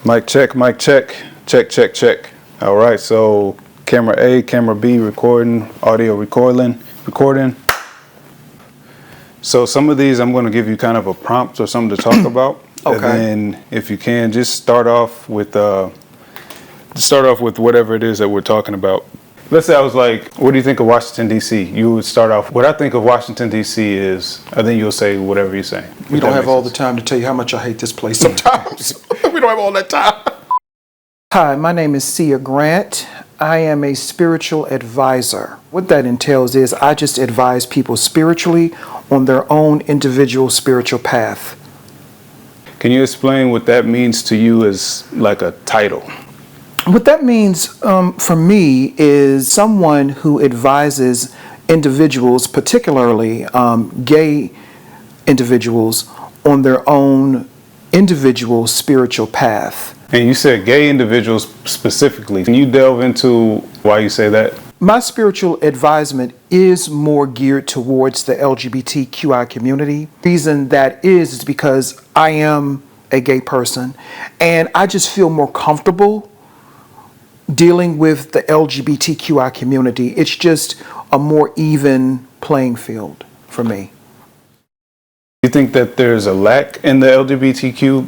Mic check, mic check, check, check, check. All right, so camera A, camera B, recording, audio recording. So some of these I'm going to give you kind of a prompt or something to talk about. Okay. And then if you can, just start off with whatever it is that we're talking about. Let's say I was like, what do you think of Washington, D.C.? You would start off, what I think of Washington, D.C. is, I think you'll say whatever you're saying. We don't have all the time to tell you how much I hate this place sometimes. We don't have all that time. Hi, my name is Seer Grant. I am a spiritual advisor. What that entails is I just advise people spiritually on their own individual spiritual path. Can you explain what that means to you as like a title? What that means for me is someone who advises individuals, particularly gay individuals, on their own individual spiritual path. And you said gay individuals specifically. Can you delve into why you say that? My spiritual advisement is more geared towards the LGBTQIA community. The reason that is because I am a gay person and I just feel more comfortable dealing with the LGBTQI community. It's just a more even playing field for me. Do you think that there's a lack in the LGBTQ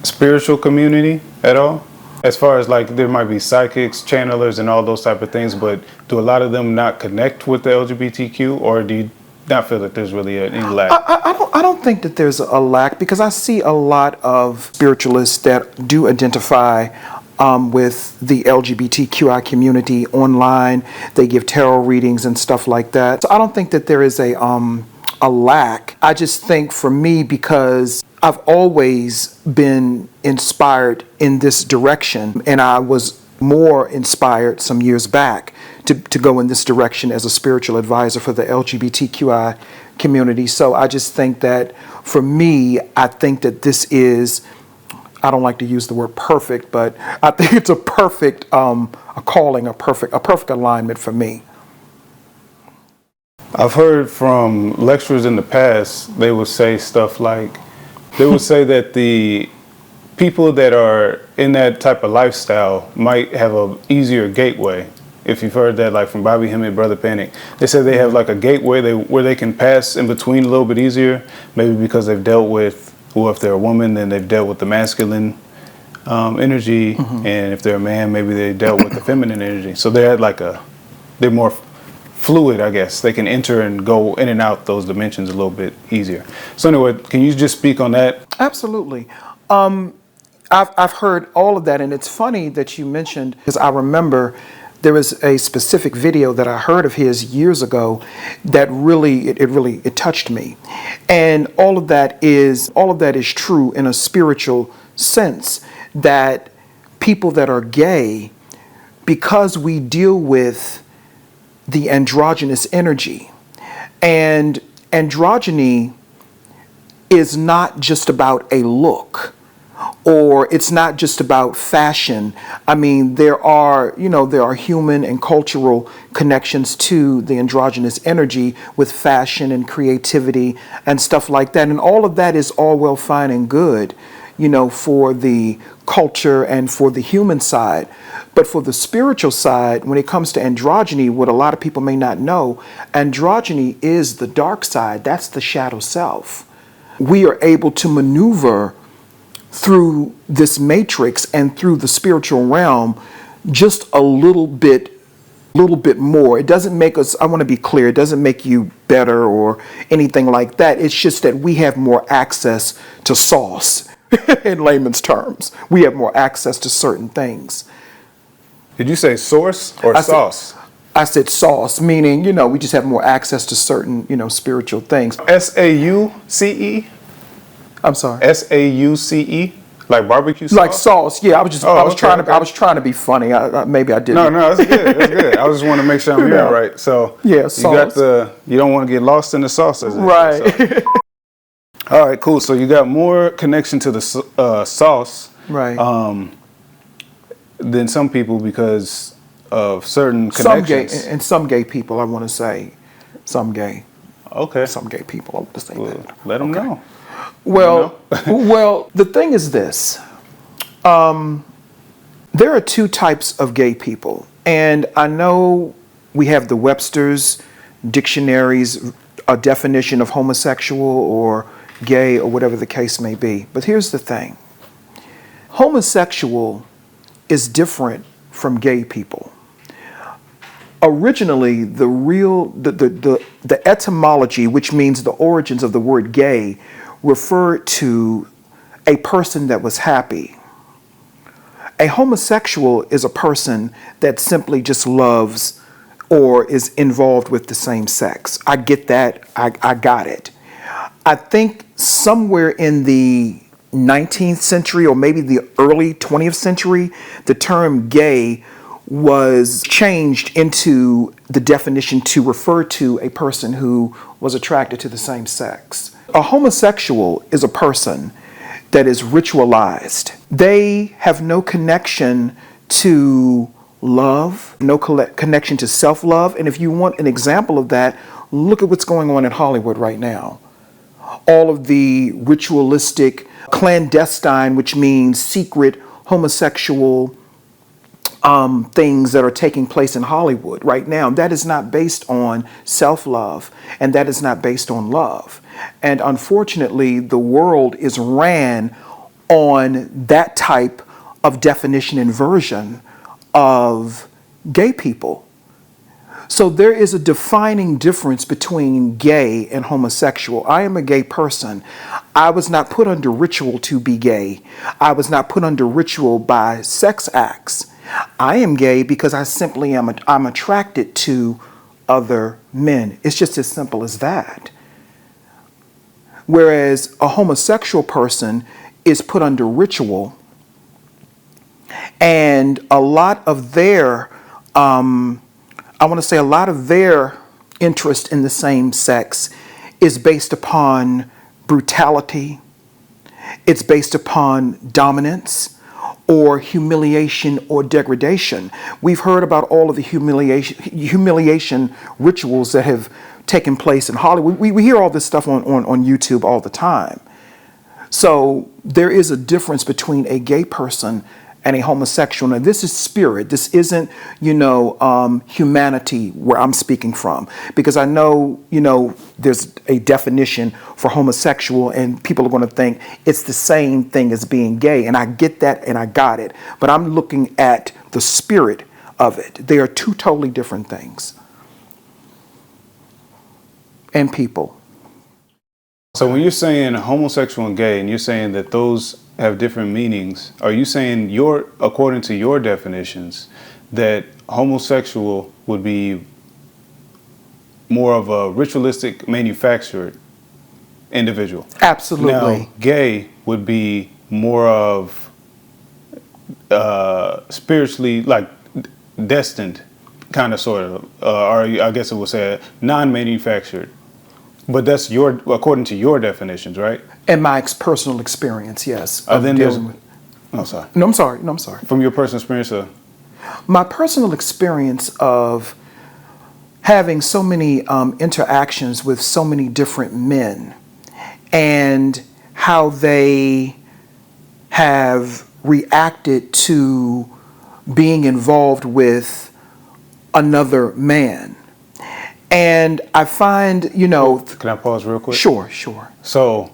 spiritual community at all? As far as like there might be psychics, channelers, and all those type of things, but do a lot of them not connect with the LGBTQ, or do you not feel that there's really any lack? I don't think that there's a lack, because I see a lot of spiritualists that do identify with the LGBTQI community online. They give tarot readings and stuff like that. So I don't think that there is a lack. I just think for me, because I've always been inspired in this direction, and I was more inspired some years back to go in this direction as a spiritual advisor for the LGBTQI community. So I just think that for me, I think that this is, I don't like to use the word perfect, but I think it's a perfect a calling, a perfect alignment for me. I've heard from lecturers in the past, they would say stuff like, they would say that the people that are in that type of lifestyle might have a easier gateway. If you've heard that, like from Bobby Hemmett, Brother Panic, they said they have like a gateway where they can pass in between a little bit easier, maybe because they've dealt with, or if they're a woman, then they've dealt with the masculine energy, and if they're a man, maybe they dealt with the feminine energy. So they're more fluid, I guess. They can enter and go in and out those dimensions a little bit easier. So anyway, can you just speak on that? Absolutely. I've heard all of that, and it's funny that you mentioned, because I remember there was a specific video that I heard of his years ago that really touched me. And all of that is true in a spiritual sense, that people that are gay, because we deal with the androgynous energy, and androgyny is not just about a look, or it's not just about fashion. I mean, there are human and cultural connections to the androgynous energy with fashion and creativity and stuff like that. And all of that is all well, fine and good, for the culture and for the human side. But for the spiritual side, when it comes to androgyny, what a lot of people may not know, androgyny is the dark side. That's the shadow self. We are able to maneuver through this matrix and through the spiritual realm just a little bit more. It doesn't make us, I want to be clear, it doesn't make you better or anything like that. It's just that we have more access to sauce. In layman's terms, we have more access to certain things. Did you say source or sauce? I said sauce, meaning, we just have more access to certain, spiritual things. SAUCE? I'm sorry. SAUCE? Like barbecue sauce? Like sauce, yeah. I was trying to be funny. Maybe I didn't. No, that's good. That's good. I just want to make sure I'm hearing right. So yeah, sauce. You don't want to get lost in the sauce, as right? So. All right, cool. So you got more connection to the sauce, right? Than some people because of certain connections. Some gay people, I want to say, some gay. Okay. Some gay people, I want to say that. Let them know. Well, well, the thing is this. There are two types of gay people. And I know we have the Webster's dictionaries, a definition of homosexual or gay or whatever the case may be. But here's the thing. Homosexual is different from gay people. Originally, the etymology, which means the origins of the word gay, referred to a person that was happy. A homosexual is a person that simply just loves or is involved with the same sex. I get that. I got it. I think somewhere in the 19th century or maybe the early 20th century, the term gay was changed into the definition to refer to a person who was attracted to the same sex. A homosexual is a person that is ritualized. They have no connection to love, no connection to self-love. And if you want an example of that, look at what's going on in Hollywood right now. All of the ritualistic, clandestine, which means secret homosexual things that are taking place in Hollywood right now, that is not based on self-love, and that is not based on love. And unfortunately, the world is ran on that type of definition and version of gay people. So there is a defining difference between gay and homosexual. I am a gay person. I was not put under ritual to be gay. I was not put under ritual by sex acts. I am gay because I simply am I'm attracted to other men. It's just as simple as that. Whereas a homosexual person is put under ritual, and a lot of their, I want to say a lot of their interest in the same sex is based upon brutality. It's based upon dominance or humiliation or degradation. We've heard about all of the humiliation rituals that have taken place in Hollywood. We hear all this stuff on YouTube all the time. So there is a difference between a gay person and a homosexual. Now, this is spirit. This isn't, humanity where I'm speaking from. Because I know, there's a definition for homosexual and people are going to think it's the same thing as being gay. And I get that and I got it. But I'm looking at the spirit of it. They are two totally different things. And people. So when you're saying homosexual and gay, and you're saying that those have different meanings, are you saying according to your definitions, that homosexual would be more of a ritualistic, manufactured individual? Absolutely. Now, gay would be more of spiritually, like destined, kind of, sort of, or I guess it would say non-manufactured. But that's according to your definitions, right? And my personal experience, yes. Then there's, sorry. No, I'm sorry. From your personal experience, my personal experience of having so many interactions with so many different men and how they have reacted to being involved with another man. And I find, Can I pause real quick? Sure. So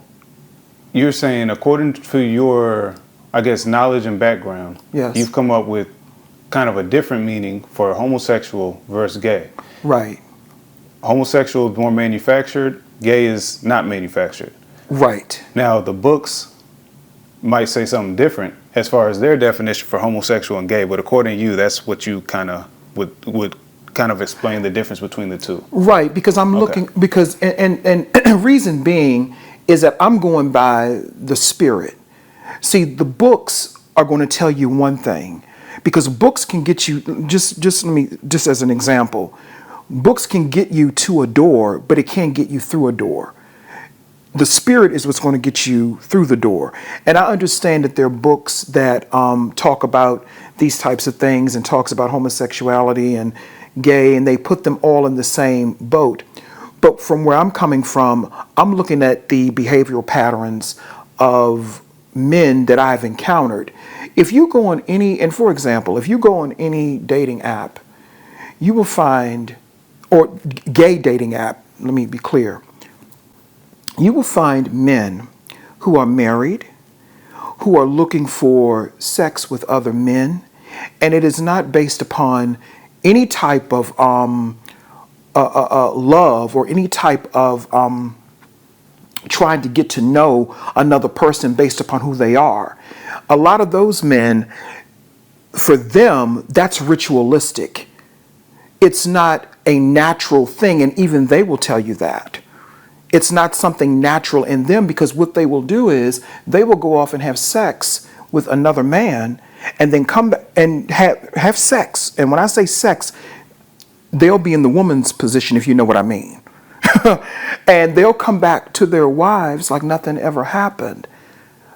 you're saying, according to your, I guess, knowledge and background, yes, you've come up with kind of a different meaning for homosexual versus gay. Right. Homosexual is more manufactured, gay is not manufactured. Right. Now, the books might say something different as far as their definition for homosexual and gay, but according to you, that's what you kind of would kind of explain the difference between the two. Right, because I'm looking, because, and reason being is that I'm going by the spirit. See, the books are going to tell you one thing, because books can get you, just as an example, books can get you to a door, but it can't get you through a door. The spirit is what's going to get you through the door. And I understand that there are books that talk about these types of things and talks about homosexuality and gay, and they put them all in the same boat. But from where I'm coming from, I'm looking at the behavioral patterns of men that I've encountered, if you go on any, and for example, if you go on any dating app, you will find, or gay dating app, let me be clear, you will find men who are married, who are looking for sex with other men, and it is not based upon any type of love or any type of trying to get to know another person based upon who they are. A lot of those men, for them, that's ritualistic. It's not a natural thing, and even they will tell you that. It's not something natural in them, because what they will do is they will go off and have sex with another man and then come back and have sex. And when I say sex, they'll be in the woman's position, if you know what I mean. And they'll come back to their wives like nothing ever happened.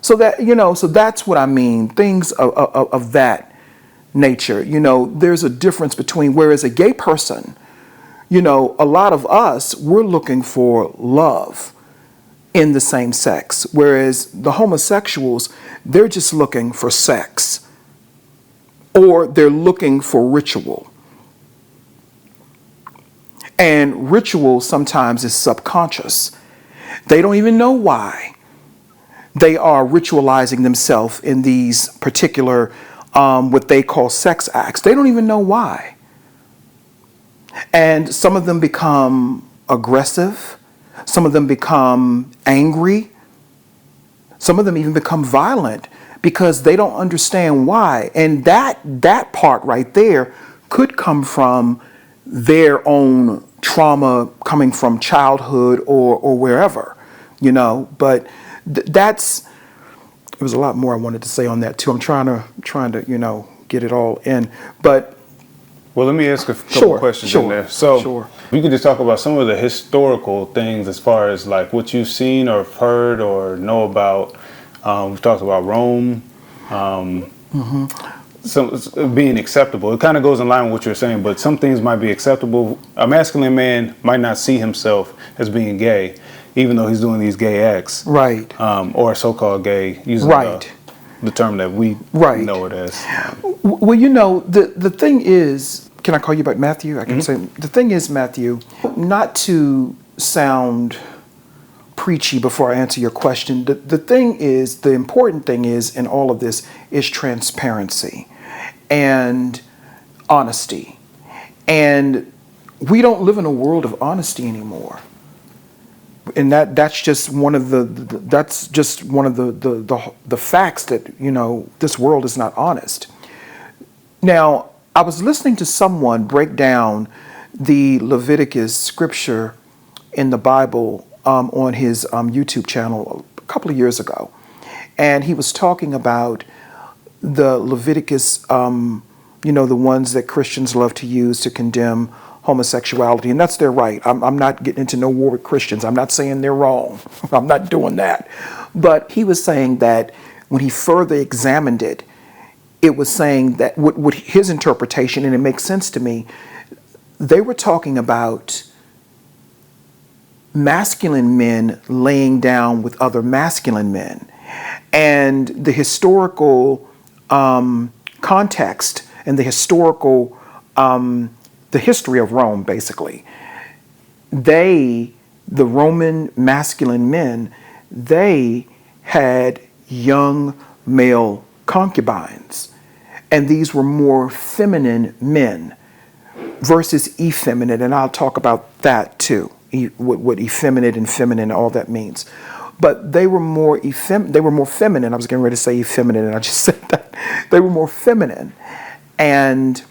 So that, so that's what I mean. Things of that nature. There's a difference between, whereas a gay person, a lot of us, we're looking for love in the same sex. Whereas the homosexuals, they're just looking for sex, or they're looking for ritual. And ritual sometimes is subconscious. They don't even know why they are ritualizing themselves in these particular, what they call sex acts. They don't even know why. And some of them become aggressive. Some of them become angry. Some of them even become violent because they don't understand why. And that part right there could come from their own trauma, coming from childhood or wherever, but there was a lot more I wanted to say on that too. I'm trying to get it all in, but well, let me ask a couple questions in there. So we could just talk about some of the historical things as far as like what you've seen or heard or know about. We've talked about Rome. Some being acceptable. It kind of goes in line with what you're saying, but some things might be acceptable. A masculine man might not see himself as being gay, even though he's doing these gay acts. Right. Or so-called gay, using the term that we know it as. Well, the thing is, can I call you by Matthew? I can say, the thing is, Matthew, not to sound preachy before I answer your question, the important thing is in all of this is transparency and honesty. And we don't live in a world of honesty anymore. And that's just one of the facts that, this world is not honest. Now, I was listening to someone break down the Leviticus scripture in the Bible on his YouTube channel a couple of years ago. And he was talking about the Leviticus, the ones that Christians love to use to condemn homosexuality. And that's their right. I'm not getting into no war with Christians. I'm not saying they're wrong. I'm not doing that. But he was saying that when he further examined it, it was saying that what his interpretation, and it makes sense to me, they were talking about masculine men laying down with other masculine men. And the historical context and the historical, the history of Rome, basically, the Roman masculine men, they had young male concubines. And these were more feminine men versus effeminate. And I'll talk about that too. What effeminate and feminine, all that means. But they were more feminine. I was getting ready to say effeminate, and I just said that. They were more feminine. And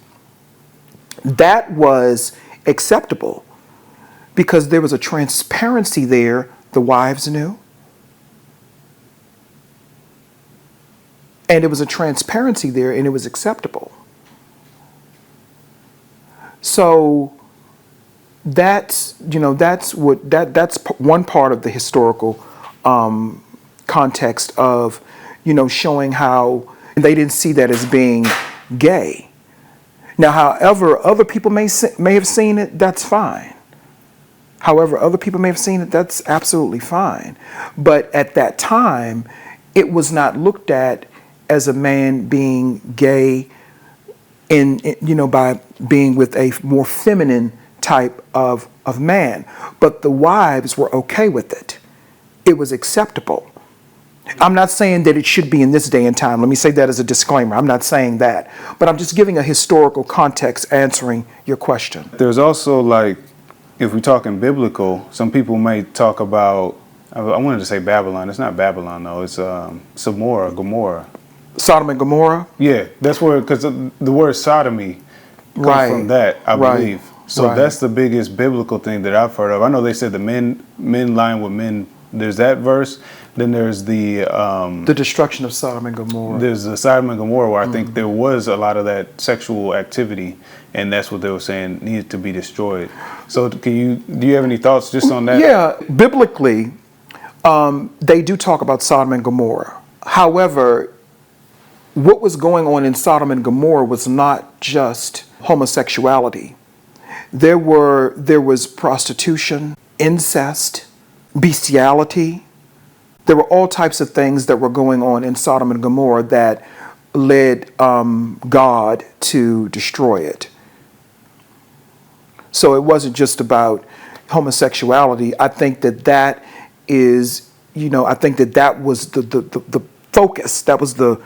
that was acceptable because there was a transparency there. The wives knew. And it was a transparency there, and it was acceptable. So that's one part of the historical context of, showing how they didn't see that as being gay. Now, however other people may have seen it, that's fine. However other people may have seen it, that's absolutely fine. But at that time, it was not looked at as a man being gay by being with a more feminine type of man. But the wives were okay with it. It was acceptable. I'm not saying that it should be in this day and time. Let me say that as a disclaimer. I'm not saying that. But I'm just giving a historical context answering your question. There's also, like, if we're talking biblical, some people may talk about, I wanted to say Babylon. It's not Babylon, though. It's Gomorrah. Sodom and Gomorrah? Yeah, that's where, because the word sodomy comes from that, I believe. So that's the biggest biblical thing that I've heard of. I know they said the men lying with men. There's that verse. Then there's the destruction of Sodom and Gomorrah. There's the Sodom and Gomorrah, where I think there was a lot of that sexual activity, and that's what they were saying needed to be destroyed. So do you have any thoughts just on that? Yeah, biblically, they do talk about Sodom and Gomorrah. However, what was going on in Sodom and Gomorrah was not just homosexuality. There was prostitution, incest, bestiality. There were all types of things that were going on in Sodom and Gomorrah that led God to destroy it. So it wasn't just about homosexuality. I think that is, I think that was the focus. That was the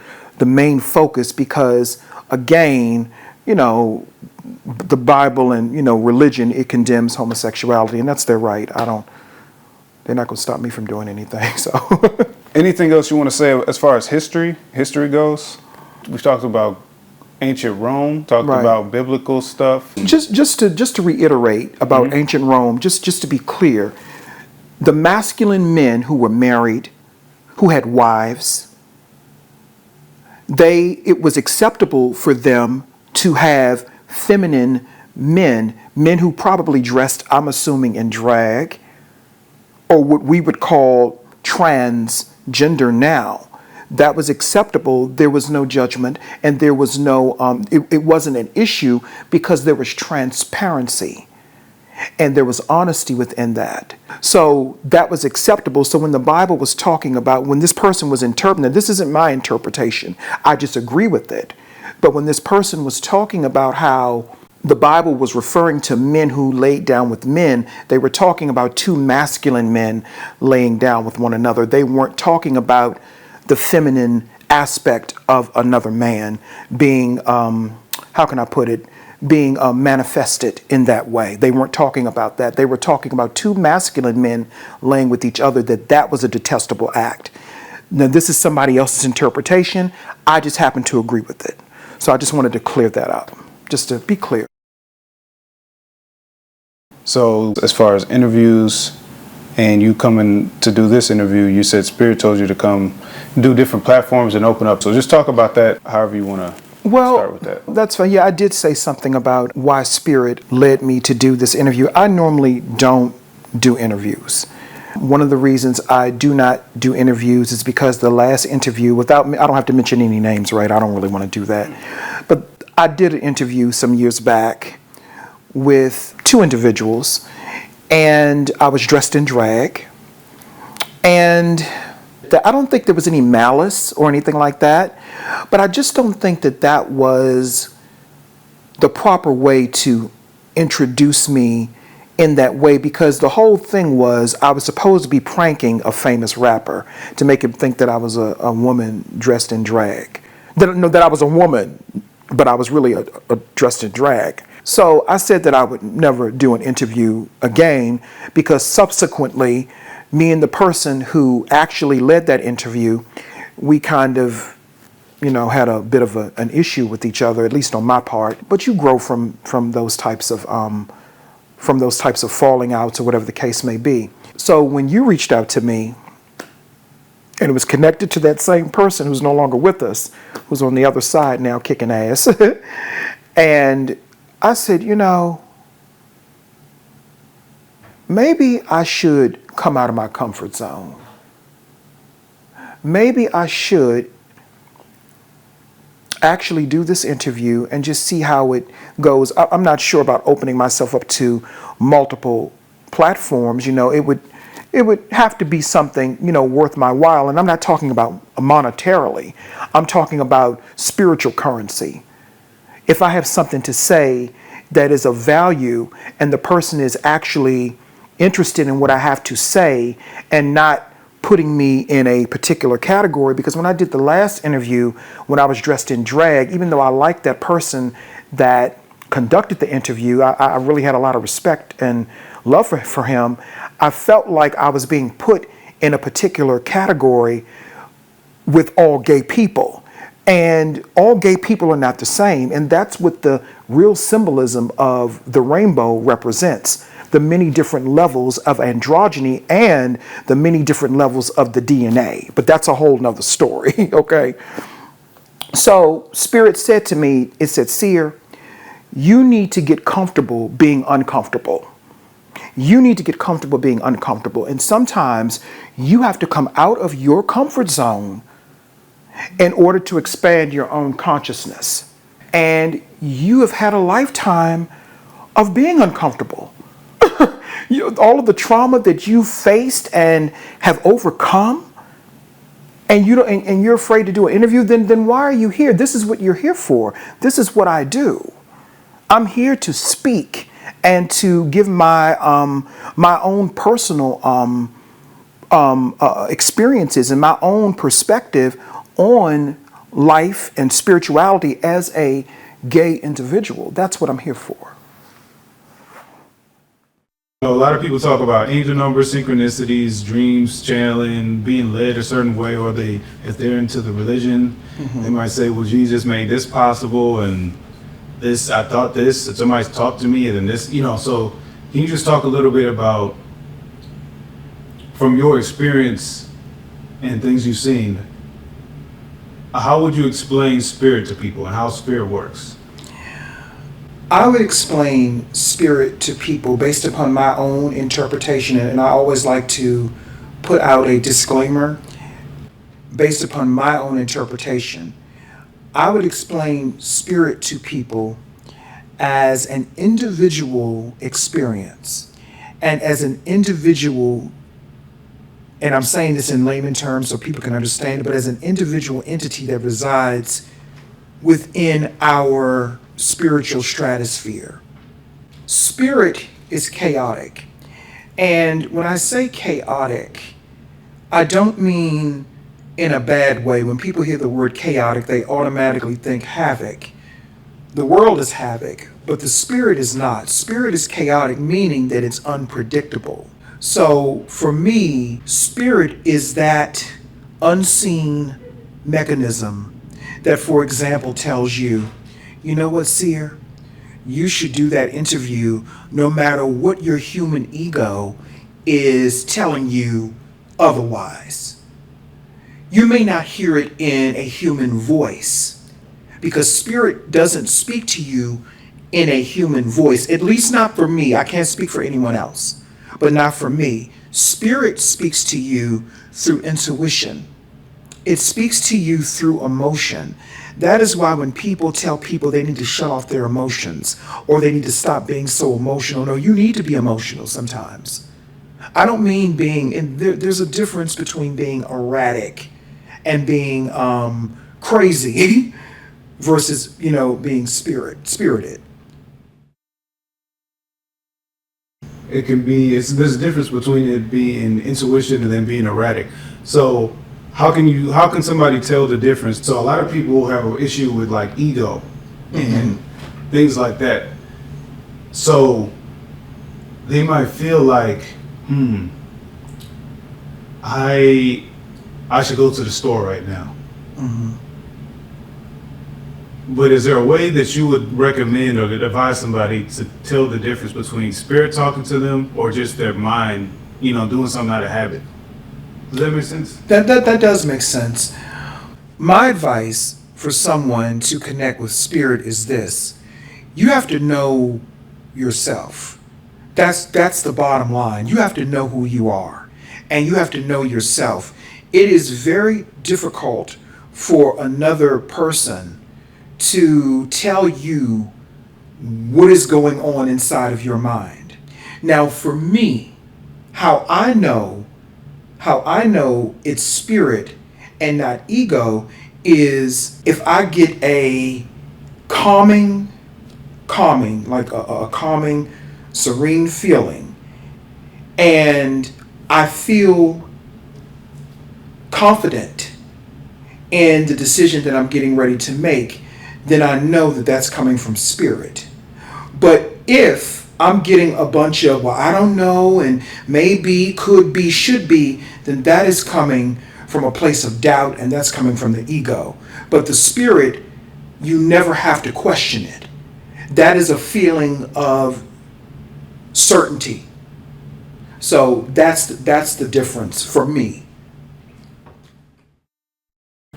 main focus, because again, the Bible and religion, it condemns homosexuality, and that's their right. They're not going to stop me from doing anything. So, anything else you want to say as far as history goes? We've talked about ancient Rome, talked about biblical stuff. Just to reiterate about ancient Rome, just to be clear, the masculine men who were married, who had wives, it was acceptable for them to have feminine men who probably dressed, I'm assuming, in drag, or what we would call transgender now. That was acceptable. There was no judgment, and there was no, it wasn't an issue, because there was transparency and there was honesty within that. So that was acceptable. So when the Bible was talking about, when this person was interpreting, this isn't my interpretation, I just agree with it. But when this person was talking about how the Bible was referring to men who laid down with men, they were talking about two masculine men laying down with one another. They weren't talking about the feminine aspect of another man being, how can I put it, being manifested in that way. They weren't talking about that. They were talking about two masculine men laying with each other, that was a detestable act. Now, this is somebody else's interpretation. I just happen to agree with it. So I just wanted to clear that up, just to be clear. So as far as interviews and you coming to do this interview, you said Spirit told you to come do different platforms and open up. So just talk about that however you want to start with that. That's fine. Yeah, I did say something about why Spirit led me to do this interview. I normally don't do interviews. One of the reasons I do not do interviews is because the last interview, I don't have to mention any names, right? I don't really want to do that. But I did an interview some years back with two individuals, and I was dressed in drag. And I don't think there was any malice or anything like that, but I just don't think that was the proper way to introduce me in that way, because the whole thing was I was supposed to be pranking a famous rapper to make him think that I was a woman dressed in drag. That I was a woman, but I was really dressed in drag. So I said that I would never do an interview again, because subsequently, me and the person who actually led that interview, we kind of, had a bit of an issue with each other, at least on my part. But you grow from those types of falling outs or whatever the case may be. So when you reached out to me, and it was connected to that same person who's no longer with us, who's on the other side now kicking ass, and I said, maybe I should come out of my comfort zone. Maybe I should actually do this interview and just see how it goes. I'm not sure about opening myself up to multiple platforms. It it would have to be something, worth my while. And I'm not talking about monetarily. I'm talking about spiritual currency. If I have something to say that is of value and the person is actually interested in what I have to say and not putting me in a particular category, because when I did the last interview, when I was dressed in drag, even though I liked that person that conducted the interview, I really had a lot of respect and love for him. I felt like I was being put in a particular category with all gay people. And all gay people are not the same. And that's what the real symbolism of the rainbow represents. The many different levels of androgyny and the many different levels of the DNA. But that's a whole nother story, okay? So Spirit said to me, it said, Seer, you need to get comfortable being uncomfortable. You need to get comfortable being uncomfortable. And sometimes you have to come out of your comfort zone in order to expand your own consciousness. And you have had a lifetime of being uncomfortable. All of the trauma that you faced and have overcome, and you're afraid to do an interview, then why are you here? This is what you're here for. This is what I do. I'm here to speak and to give my my own personal experiences and my own perspective on life and spirituality as a gay individual. That's what I'm here for. A lot of people talk about angel numbers, synchronicities, dreams, channeling, being led a certain way, or if they're into the religion, they might say, well, Jesus made this possible, and this, I thought this, and somebody's talked to me, and then this, so can you just talk a little bit about, from your experience and things you've seen, how would you explain spirit to people and how spirit works? I would explain spirit to people based upon my own interpretation, and I always like to put out a disclaimer based upon my own interpretation. I would explain spirit to people as an individual experience and as an individual, and I'm saying this in layman terms so people can understand it, but as an individual entity that resides within our spiritual stratosphere. Spirit is chaotic. And when I say chaotic, I don't mean in a bad way. When people hear the word chaotic, they automatically think havoc. The world is havoc, but the spirit is not. Spirit is chaotic, meaning that it's unpredictable. So for me, spirit is that unseen mechanism that, for example, tells you, you know what, Seer? You should do that interview no matter what your human ego is telling you otherwise. You may not hear it in a human voice because spirit doesn't speak to you in a human voice, at least not for me. I can't speak for anyone else, but not for me. Spirit speaks to you through intuition. It speaks to you through emotion. That is why when people tell people they need to shut off their emotions or they need to stop being so emotional, no, you need to be emotional sometimes. I don't mean being, and there's a difference between being erratic and being crazy versus, being spirited. It can be, there's a difference between it being intuition and then being erratic. So how can somebody tell the difference? So a lot of people have an issue with like ego and things like that. So they might feel like, I should go to the store right now. But is there a way that you would recommend or advise somebody to tell the difference between spirit talking to them or just their mind, doing something out of habit? Does that make sense? That does make sense. My advice for someone to connect with spirit is this. You have to know yourself. That's the bottom line. You have to know who you are, and you have to know yourself. It is very difficult for another person to tell you what is going on inside of your mind. Now, for me, how I know How I know it's spirit and not ego is if I get a calming, like a calming, serene feeling, and I feel confident in the decision that I'm getting ready to make, then I know that that's coming from spirit. But if I'm getting a bunch of, well, I don't know, and maybe, could be, should be, then that is coming from a place of doubt, and that's coming from the ego. But the spirit, you never have to question it. That is a feeling of certainty. So that's the difference for me.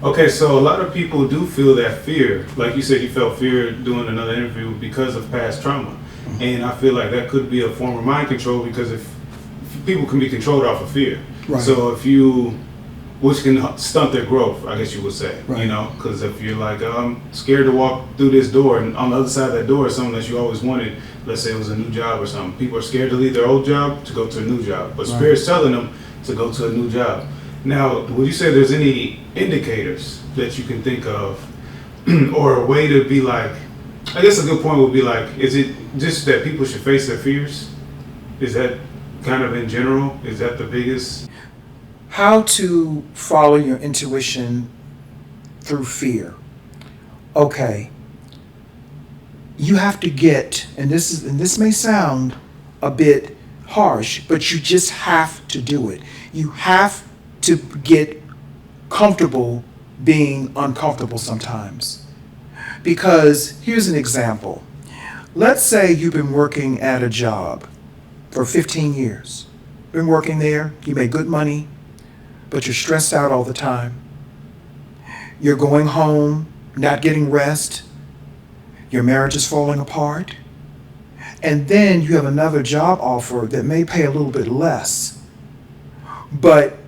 Okay, so a lot of people do feel that fear. Like you said, you felt fear doing another interview because of past trauma. And I feel like that could be a form of mind control, because if people can be controlled off of fear. Right. So if you, which can stunt their growth, I guess you would say, Right. you know, because if you're like, I'm scared to walk through this door, and on the other side of that door is something that you always wanted, let's say it was a new job or something. People are scared to leave their old job to go to a new job, but Right. Spirit's telling them to go to a new job. Now, would you say there's any indicators that you can think of, or a way to be like, I guess a good point would be like, is it just that people should face their fears? Is that kind of in general? Is that the biggest? How to follow your intuition through fear. Okay. You have to get, and this may sound a bit harsh, but you just have to do it. You have to get comfortable being uncomfortable sometimes. Because here's an example. Let's say you've been working at a job for 15 years. Been working there, you make good money, but you're stressed out all the time. You're going home, not getting rest. Your marriage is falling apart. And then you have another job offer that may pay a little bit less. But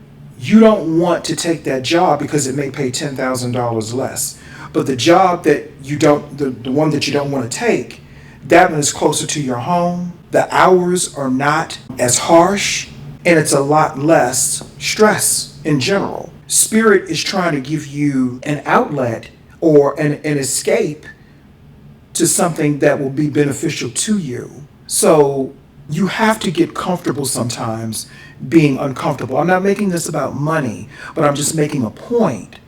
you don't want to take that job because it may pay $10,000 less. But the job that you don't, the one that you don't want to take, that one is closer to your home. The hours are not as harsh, and it's a lot less stress in general. Spirit is trying to give you an outlet or an escape to something that will be beneficial to you. So you have to get comfortable sometimes being uncomfortable. I'm not making this about money, but I'm just making a point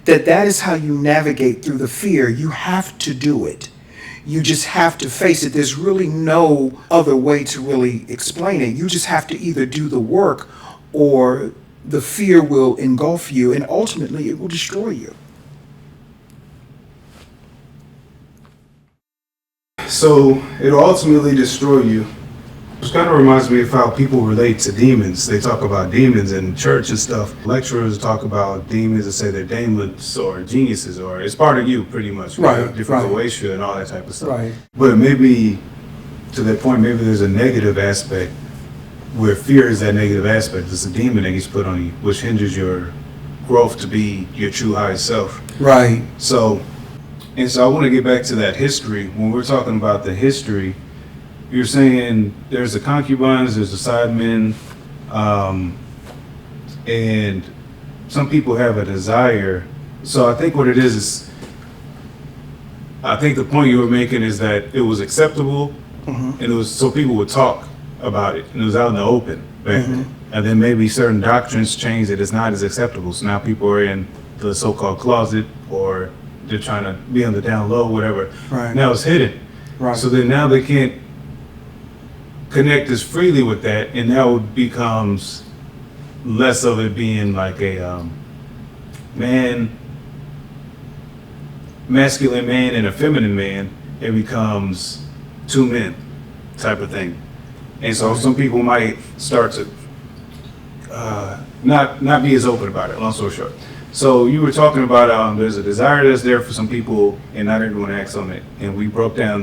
that is how you navigate through the fear. You have to do it. You just have to face it. There's really no other way to really explain it. You just have to either do the work, or the fear will engulf you, and ultimately it will destroy you. So it'll ultimately destroy you. It kind of reminds me of how people relate to demons. They talk about demons in church and stuff. Lecturers talk about demons and say they're daemons or geniuses, or it's part of you pretty much. Right, Different right. Oasia and all that type of stuff. Right. But maybe to that point, maybe there's a negative aspect where fear is that negative aspect. It's a demon that gets put on you, which hinders your growth to be your true highest self. Right. So I want to get back to that history. When we're talking about the history, you're saying there's the concubines, there's the side men, and some people have a desire. So I think what it is I think the point you were making is that it was acceptable, and it was so people would talk about it, and it was out in the open back then. And then maybe certain doctrines changed that it's not as acceptable. So now people are in the so-called closet, or they're trying to be on the down low, whatever. Right. Now it's hidden. Right. So then now they can't connect as freely with that, and now it becomes less of it being like a masculine man and a feminine man. It becomes two men type of thing. And so some people might start to not be as open about it, long story short. So you were talking about there's a desire that's there for some people, and not everyone acts on it. And we broke down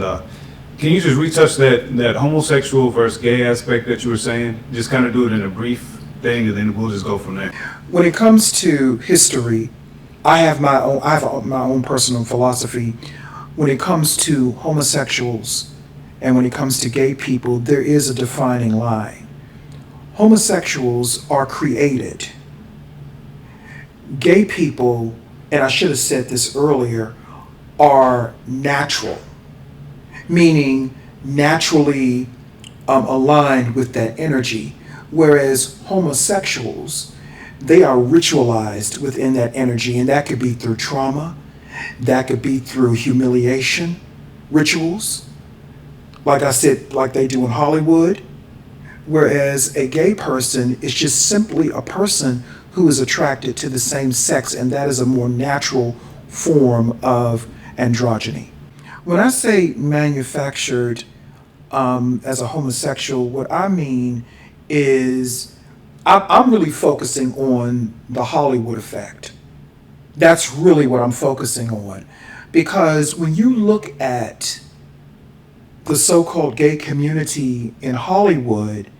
can you just retouch that homosexual versus gay aspect that you were saying? Just kind of do it in a brief thing, and then we'll just go from there. When it comes to history, I have my own personal philosophy. When it comes to homosexuals and when it comes to gay people, there is a defining line. homosexuals are created. Gay people, and I should have said this earlier, are natural, meaning naturally aligned with that energy, whereas homosexuals, they are ritualized within that energy, and that could be through trauma, that could be through humiliation rituals, like I said, like they do in Hollywood, whereas a gay person is just simply a person who is attracted to the same sex, and that is a more natural form of androgyny. When I say manufactured as a homosexual, what I mean is I'm really focusing on the Hollywood effect. That's really what I'm focusing on. Because when you look at the so-called gay community in Hollywood,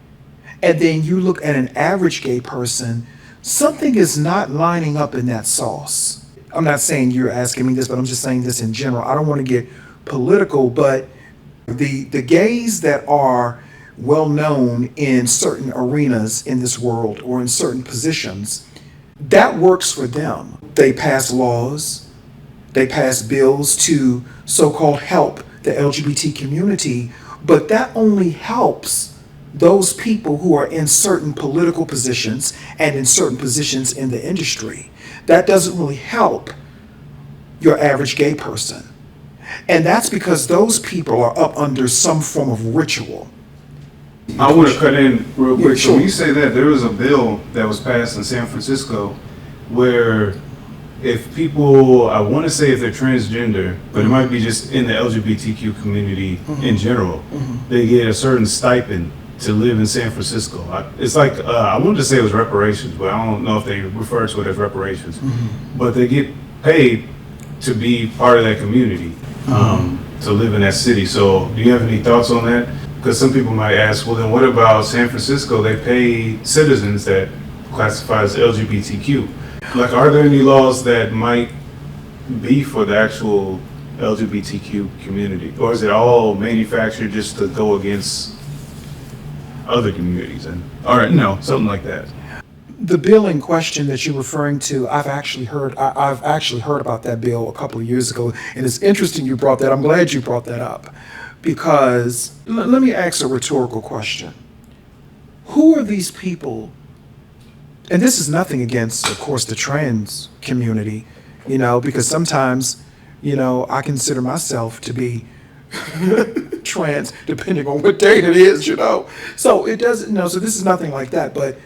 and then you look at an average gay person, something is not lining up in that sauce. I'm not saying you're asking me this, but I'm just saying this in general. I don't want to get political, but the gays that are well known in certain arenas in this world or in certain positions, that works for them. They pass laws, they pass bills to so-called help the LGBT community, but that only helps those people who are in certain political positions and in certain positions in the industry. That doesn't really help your average gay person. And that's because those people are up under some form of ritual. I want to cut in real quick. Yeah, sure. So when you say that, there was a bill that was passed in San Francisco where if people, I want to say if they're transgender, but it might be just in the LGBTQ community in general, they get a certain stipend to live in San Francisco. It's like, I wanted to say it was reparations, but I don't know if they refer to it as reparations. But they get paid to be part of that community, to live in that city. So do you have any thoughts on that? Because some people might ask, well, then what about San Francisco? They pay citizens that classify as LGBTQ. Like, are there any laws that might be for the actual LGBTQ community? Or is it all manufactured just to go against other communities? Or something like that. The bill in question that you're referring to, I've actually heard about that bill a couple of years ago, and it's interesting you brought that. I'm glad you brought that up, because let me ask a rhetorical question. Who are these people? And this is nothing against, of course, the trans community, because sometimes, I consider myself to be trans, depending on what date it is, So it doesn't, so this is nothing like that. But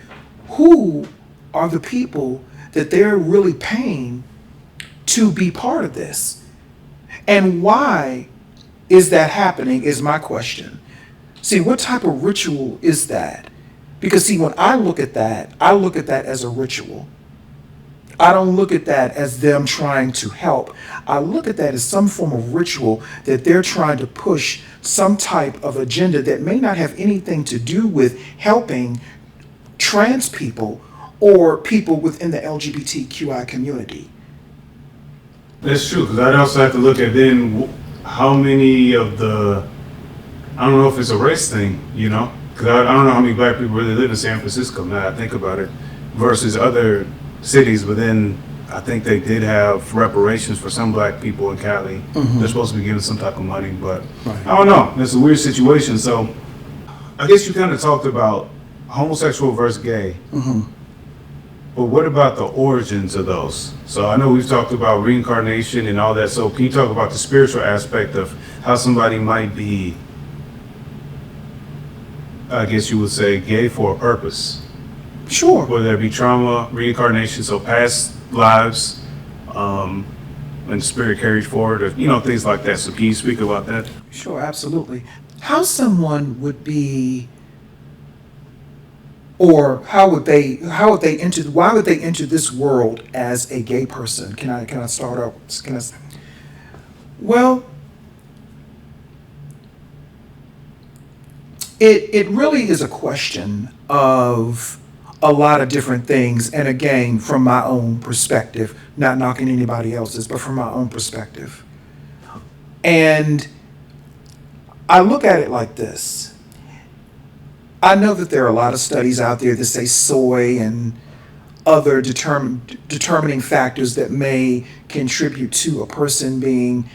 who are the people that they're really paying to be part of this? And why is that happening is my question. See, what type of ritual is that? Because see, when I look at that as a ritual. I don't look at that as them trying to help. I look at that as some form of ritual that they're trying to push some type of agenda that may not have anything to do with helping trans people or people within the LGBTQI community. That's true, because I'd also have to look at then how many of the, I don't know if it's a race thing, because I don't know how many black people really live in San Francisco, now that I think about it, versus other cities, but then I think they did have reparations for some black people in Cali. They're supposed to be given some type of money, but right. I don't know. It's a weird situation. So I guess you kind of talked about homosexual versus gay, but what about the origins of those? So I know we've talked about reincarnation and all that. So can you talk about the spiritual aspect of how somebody might be, I guess you would say, gay for a purpose? Sure. Whether there be trauma, reincarnation, so past lives, and spirit carried forward, or, things like that. So can you speak about that? Sure, absolutely. How someone would be, or why would they enter this world as a gay person? Can I start out? Well, it really is a question of a lot of different things, and again, from my own perspective, not knocking anybody else's, but from my own perspective. And I look at it like this. I know that there are a lot of studies out there that say soy and other determining factors that may contribute to a person being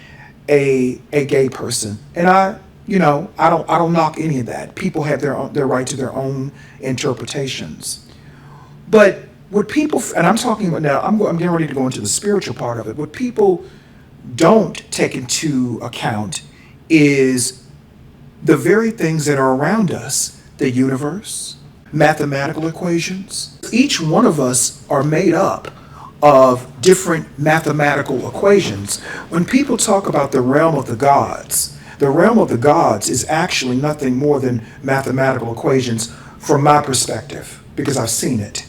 a gay person. And I don't knock any of that. People have their right to their own interpretations. But what people, and I'm talking about now, I'm getting ready to go into the spiritual part of it. What people don't take into account is the very things that are around us, the universe, mathematical equations. Each one of us are made up of different mathematical equations. When people talk about the realm of the gods is actually nothing more than mathematical equations from my perspective, because I've seen it.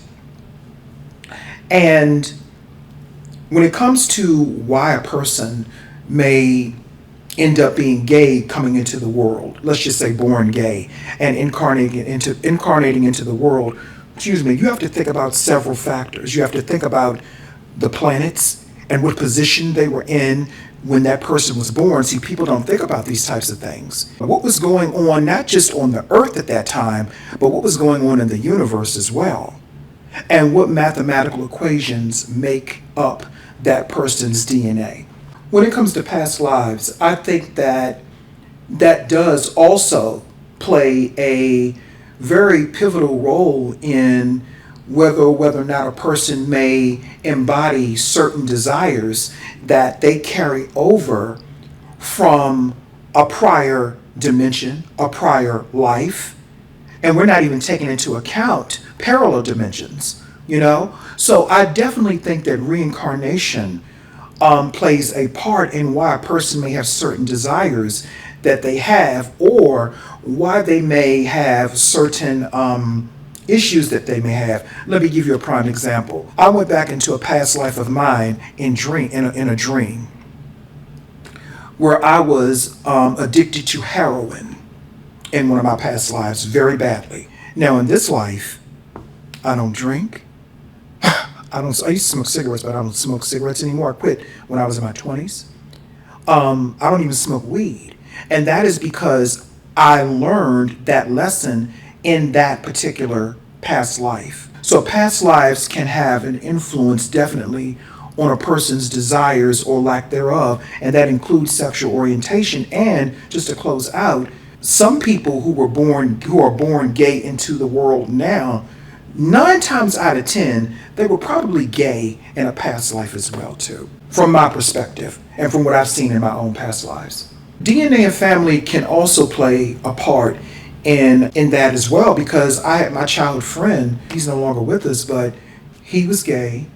And when it comes to why a person may end up being gay coming into the world, let's just say born gay and incarnating into the world, you have to think about several factors. You have to think about the planets and what position they were in when that person was born. See, people don't think about these types of things. What was going on, not just on the earth at that time, but what was going on in the universe as well. And what mathematical equations make up that person's DNA. When it comes to past lives, I think that does also play a very pivotal role in whether or not a person may embody certain desires that they carry over from a prior dimension, a prior life. And we're not even taking into account parallel dimensions, So I definitely think that reincarnation plays a part in why a person may have certain desires that they have, or why they may have certain issues that they may have. Let me give you a prime example. I went back into a past life of mine in a dream where I was addicted to heroin in one of my past lives very badly. Now in this life, I don't drink. I used to smoke cigarettes, but I don't smoke cigarettes anymore. I quit when I was in my 20s. I don't even smoke weed. And that is because I learned that lesson in that particular past life. So past lives can have an influence definitely on a person's desires or lack thereof, and that includes sexual orientation. And just to close out, some people who are born gay into the world now, 9 times out of 10, they were probably gay in a past life as well too, from my perspective and from what I've seen in my own past lives. DNA and family can also play a part in that as well, because I had my childhood friend, he's no longer with us, but he was gay.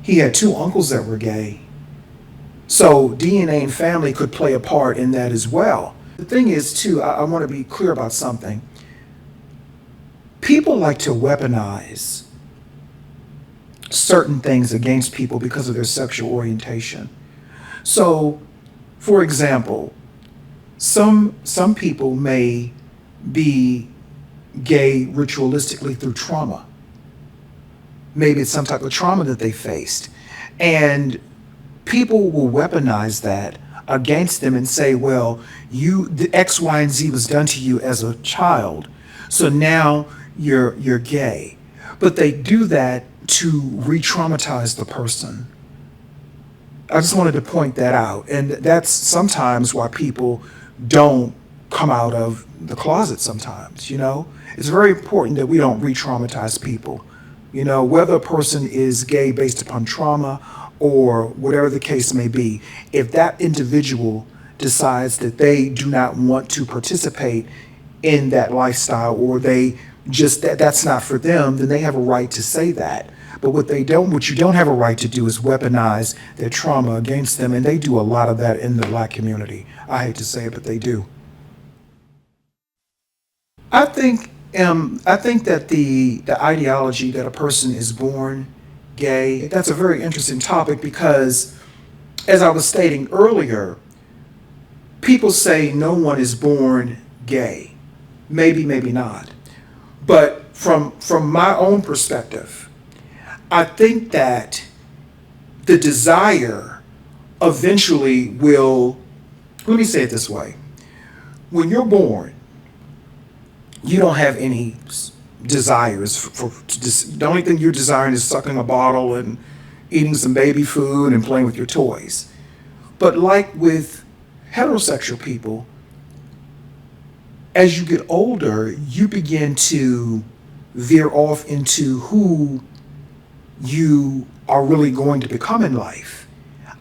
He had 2 uncles that were gay. So DNA and family could play a part in that as well. The thing is too, I want to be clear about something. People like to weaponize certain things against people because of their sexual orientation. So, for example, some people may be gay ritualistically through trauma. Maybe it's some type of trauma that they faced. And people will weaponize that against them and say, well, the X, Y, and Z was done to you as a child, so now you're gay. But they do that to re-traumatize the person. I just wanted to point that out. And that's sometimes why people don't come out of the closet sometimes, It's very important that we don't re-traumatize people. Whether a person is gay based upon trauma or whatever the case may be, if that individual decides that they do not want to participate in that lifestyle, or they just that's not for them, then they have a right to say that. But what you don't have a right to do is weaponize their trauma against them, and they do a lot of that in the Black community. I hate to say it, but they do. I think that the ideology that a person is born gay, that's a very interesting topic, because as I was stating earlier, people say no one is born gay. Maybe, maybe not. But from my own perspective, I think that the desire eventually will, let me say it this way. When you're born, you don't have any desires the only thing you're desiring is sucking a bottle and eating some baby food and playing with your toys. But like with heterosexual people, as you get older, you begin to veer off into who you are really going to become in life.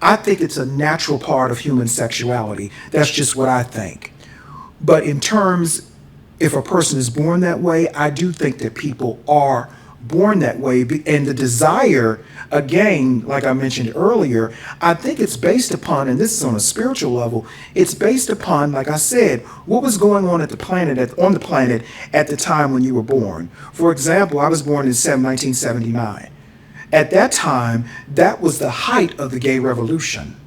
I think it's a natural part of human sexuality. That's just what I think. But in terms, if a person is born that way, I do think that people are born that way. And the desire, again, like I mentioned earlier, I think it's based upon, and this is on a spiritual level, it's based upon, like I said, what was going on at the planet, on the planet at the time when you were born. For example, I was born in 1979. At that time, that was the height of the gay revolution.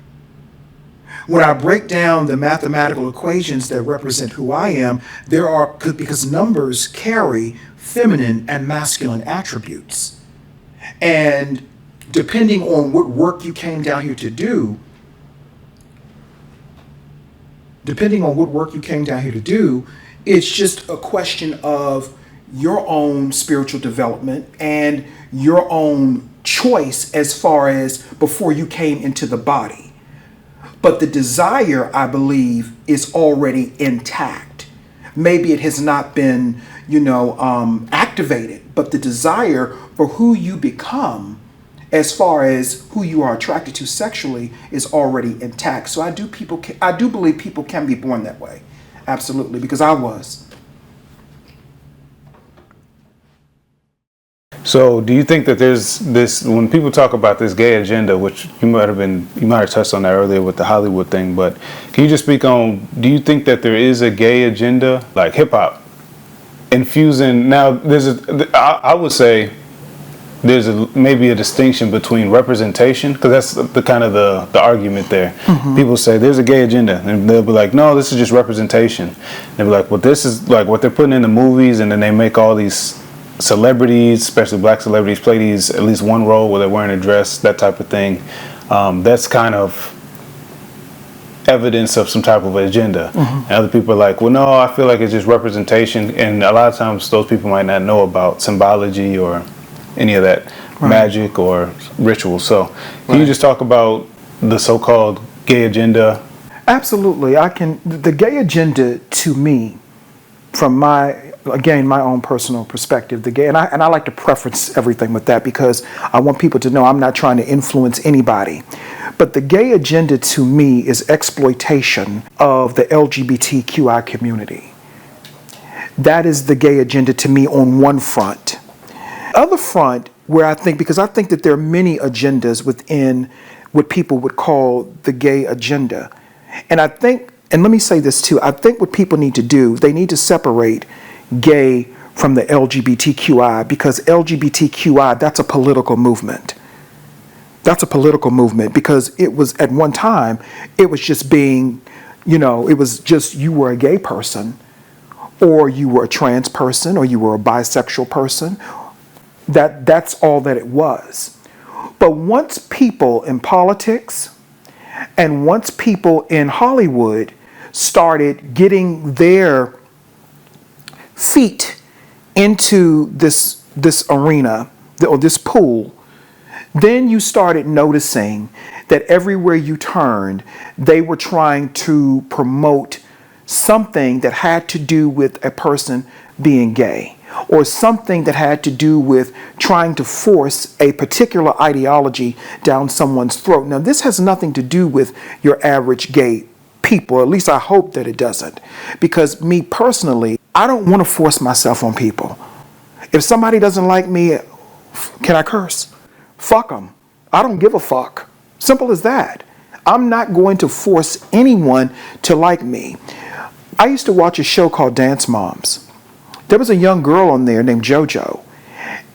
When I break down the mathematical equations that represent who I am, because numbers carry feminine and masculine attributes. And depending on what work you came down here to do, it's just a question of your own spiritual development and your own choice as far as before you came into the body. But the desire, I believe, is already intact. Maybe it has not been, activated, but the desire for who you become, as far as who you are attracted to sexually, is already intact. So I do believe people can be born that way. Absolutely, because I was. So do you think that there's this, when people talk about this gay agenda, which you might have touched on that earlier with the Hollywood thing, but can you just speak on, do you think that there is a gay agenda, like hip hop, infusing, now I would say there's maybe a distinction between representation, because that's the kind of the argument there. Mm-hmm. People say there's a gay agenda, and they'll be like, no, this is just representation. They'll be like, well, this is like what they're putting in the movies, and then they make all these celebrities, especially black celebrities, play these at least one role where they're wearing a dress, that type of thing. That's kind of evidence of some type of agenda. Mm-hmm. And other people are like, well, no, I feel like it's just representation. And a lot of times those people might not know about symbology or any of that magic or ritual. So can you just talk about the so-called gay agenda? Absolutely. The gay agenda, to me, from my own personal perspective, and I like to preference everything with that, because I want people to know I'm not trying to influence anybody. But the gay agenda to me is exploitation of the LGBTQI community. That is the gay agenda to me on one front. Other front, where I think that there are many agendas within what people would call the gay agenda. And I think, and let me say this too, I think what people need to do, they need to separate gay from the LGBTQI, because LGBTQI, that's a political movement. That's a political movement, because it was at one time, it was just being, it was just you were a gay person, or you were a trans person, or you were a bisexual person. That's all that it was. But once people in politics and once people in Hollywood started getting their feet into this arena or this pool, then you started noticing that everywhere you turned, they were trying to promote something that had to do with a person being gay, or something that had to do with trying to force a particular ideology down someone's throat. Now, this has nothing to do with your average gay people, or at least I hope that it doesn't. Because me personally, I don't want to force myself on people. If somebody doesn't like me, can I curse? Fuck them. I don't give a fuck. Simple as that. I'm not going to force anyone to like me. I used to watch a show called Dance Moms. There was a young girl on there named JoJo,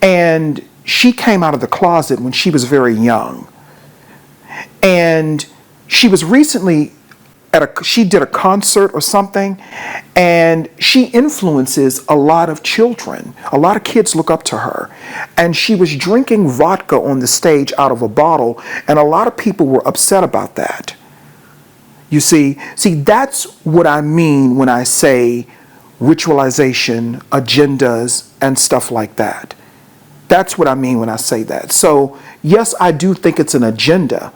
and she came out of the closet when she was very young. And she was recently she did a concert or something, and she influences a lot of children. A lot of kids look up to her. And she was drinking vodka on the stage out of a bottle, and a lot of people were upset about that. You see, that's what I mean when I say ritualization, agendas, and stuff like that. That's what I mean when I say that. So, yes, I do think it's an agenda,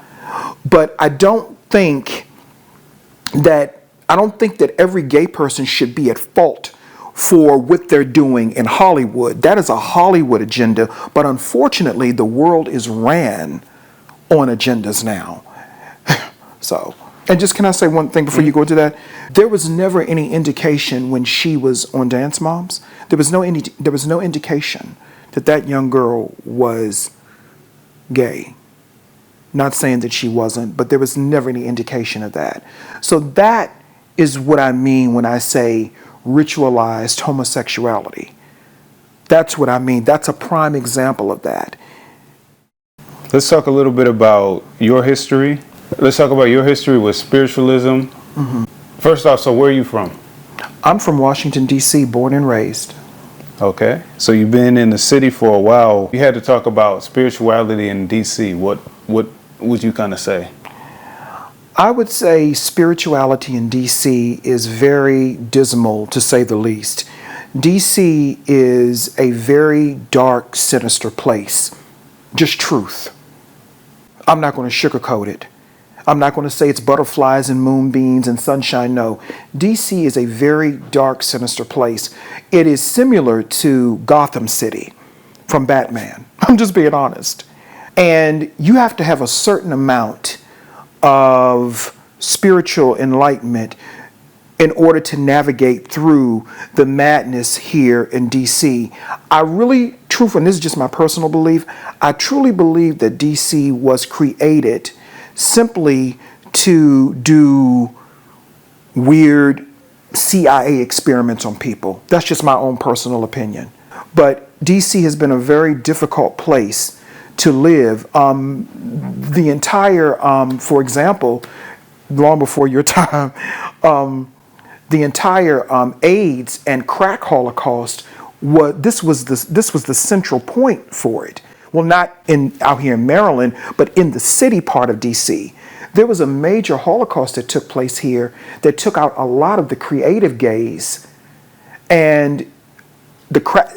but I don't think that every gay person should be at fault for what they're doing in Hollywood. That is a Hollywood agenda, but unfortunately, the world is ran on agendas now. So, and just can I say one thing before you go into that? There was never any indication when she was on Dance Moms. There was no indication that that young girl was gay. Not saying that she wasn't, but there was never any indication of that. So that is what I mean when I say ritualized homosexuality. That's what I mean. That's a prime example of that. Let's talk a little bit about your history. Let's talk about your history with spiritualism. First off, so where are you from? I'm from Washington, D.C., born and raised. Okay. So you've been in the city for a while. You had to talk about spirituality in D.C. What would you kind of say? I would say spirituality in D.C. is very dismal, to say the least. D.C. is a very dark, sinister place. Just truth. I'm not going to sugarcoat it. I'm not going to say it's butterflies and moonbeams and sunshine. No. D.C. is a very dark, sinister place. It is similar to Gotham City from Batman. I'm just being honest. And you have to have a certain amount of spiritual enlightenment in order to navigate through the madness here in DC. I really, truthfully, and this is just my personal belief, I truly believe that DC was created simply to do weird CIA experiments on people. That's just my own personal opinion. But DC has been a very difficult place to live. The entire, for example, long before your time, the entire AIDS and crack holocaust this was the central point for it. Well, not out here in Maryland, but in the city part of DC. There was a major holocaust that took place here that took out a lot of the creative gays, and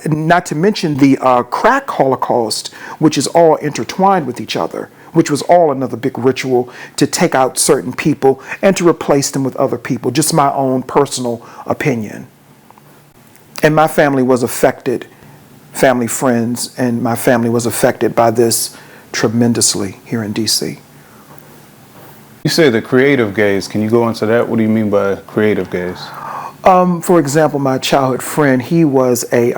not to mention the crack holocaust, which is all intertwined with each other, which was all another big ritual to take out certain people and to replace them with other people. Just my own personal opinion. And my family was affected, family, friends, and my family was affected by this tremendously here in DC. You say the creative gays. Can you go into that? What do you mean by creative gays? For example, my childhood friend, he was a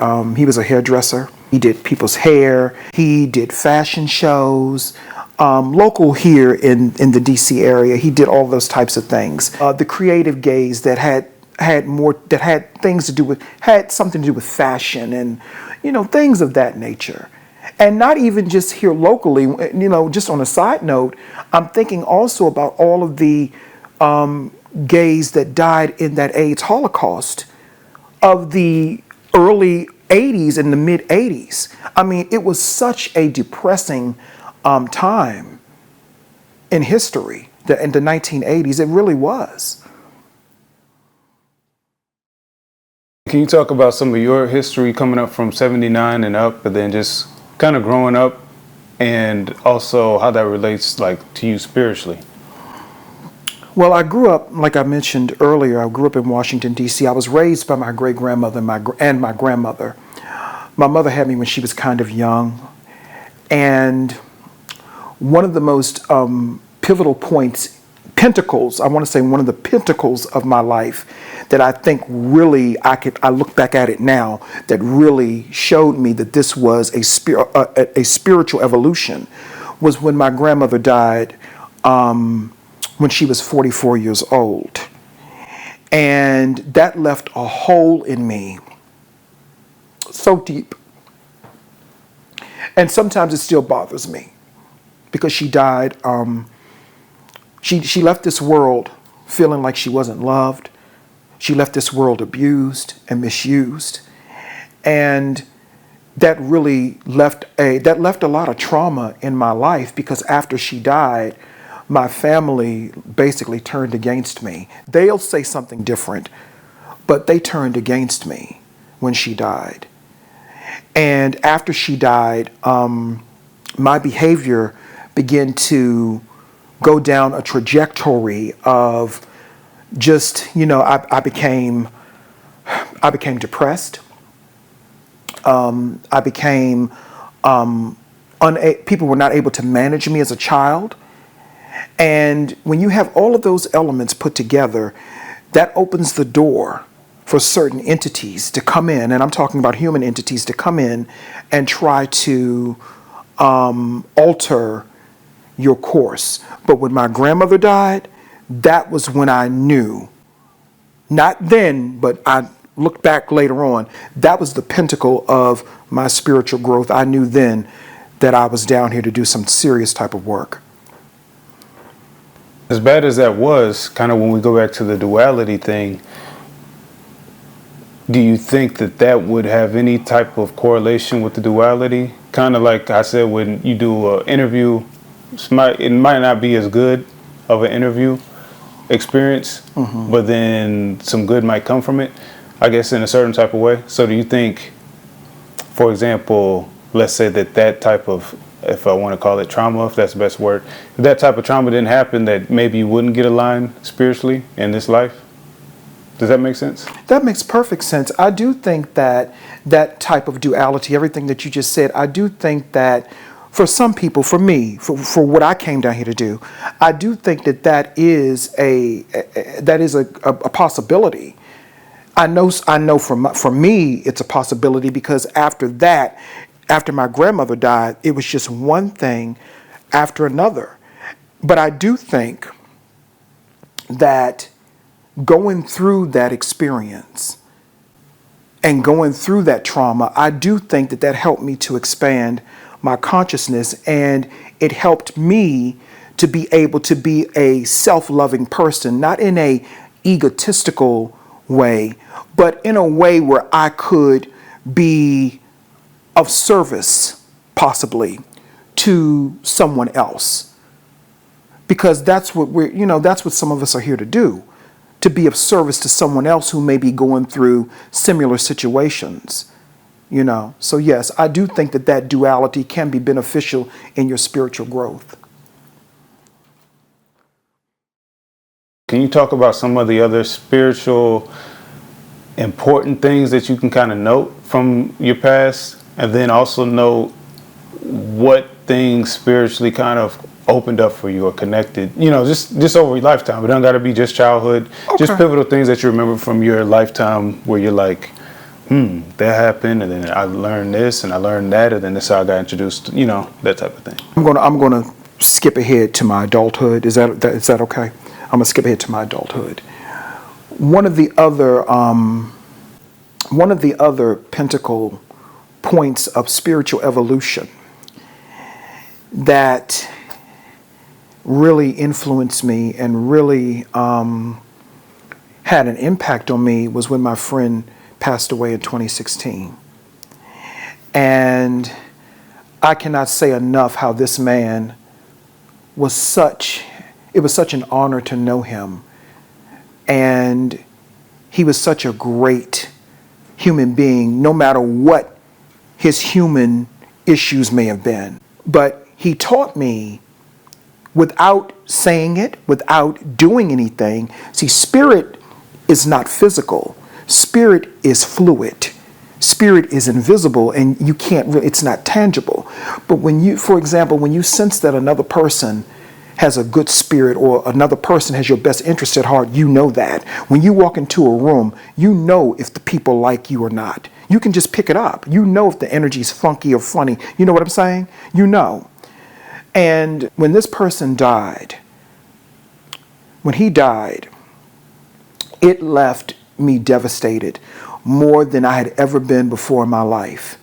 hairdresser. He did people's hair. He did fashion shows. Local here in the DC area, he did all those types of things. The creative gays that had something to do with fashion and, things of that nature. And not even just here locally, just on a side note, I'm thinking also about all of the gays that died in that AIDS Holocaust of the early 80s and the mid 80s. I mean, it was such a depressing time in history, in the 1980s. It really was. Can you talk about some of your history coming up from 79 and up, but then just kind of growing up, and also how that relates to you spiritually? Well, I grew up, like I mentioned earlier, I grew up in Washington, D.C. I was raised by my great-grandmother and my grandmother. My mother had me when she was kind of young. And one of the most pivotal points, pentacles, I want to say one of the pentacles of my life that I think really, I look back at it now, that really showed me that this was a spiritual evolution, was when my grandmother died when she was 44 years old. And that left a hole in me so deep. And sometimes it still bothers me because she died. She left this world feeling like she wasn't loved. She left this world abused and misused. And that really left a lot of trauma in my life, because after she died, my family basically turned against me. They'll say something different, but they turned against me when she died. And after she died, my behavior began to go down a trajectory of just, I became depressed. I became, people were not able to manage me as a child. And when you have all of those elements put together, that opens the door for certain entities to come in, and I'm talking about human entities, to come in and try to alter your course. But when my grandmother died, that was when I knew, not then, but I looked back later on, that was the pinnacle of my spiritual growth. I knew then that I was down here to do some serious type of work. As bad as that was, kind of when we go back to the duality thing, do you think that that would have any type of correlation with the duality? Kind of like I said, when you do an interview, it might not be as good of an interview experience, but then some good might come from it, I guess, in a certain type of way. So do you think, for example, let's say that type of, if I want to call it trauma, if that's the best word, if that type of trauma didn't happen, that maybe you wouldn't get aligned spiritually in this life? Does that make sense? That makes perfect sense. I do think that that type of duality, everything that you just said, I do think that for some people, for me, for what I came down here to do, I do think that is a possibility. I know for me, it's a possibility, because after that, after my grandmother died, it was just one thing after another. But I do think that going through that experience and going through that trauma, I do think that helped me to expand my consciousness, and it helped me to be able to be a self-loving person, not in a egotistical way, but in a way where I could be of service, possibly, to someone else. Because that's what that's what some of us are here to do, to be of service to someone else who may be going through similar situations. So yes, I do think that duality can be beneficial in your spiritual growth. Can you talk about some of the other spiritual important things that you can kind of note from your past, and then also note what things spiritually kind of opened up for you or connected, just over your lifetime? It don't got to be just childhood, just pivotal things that you remember from your lifetime where you're like, that happened, and then I learned this and I learned that, and then this is how I got introduced, that type of thing. I'm gonna skip ahead to my adulthood. Is that okay? I'm gonna skip ahead to my adulthood. One of the other pinnacle points of spiritual evolution that really influenced me and really had an impact on me was when my friend passed away in 2016. And I cannot say enough how this man was it was such an honor to know him. And he was such a great human being, no matter what his human issues may have been. But he taught me, without saying it, without doing anything. See, spirit is not physical. Spirit is fluid. Spirit is invisible, and you can't really, it's not tangible. But when you, for example, when you sense that another person has a good spirit, or another person has your best interest at heart, you know that. When you walk into a room, you know if the people like you or not. You can just pick it up. You know if the energy is funky or funny. You know what I'm saying? You know. And when this person died, when he died, it left me devastated more than I had ever been before in my life.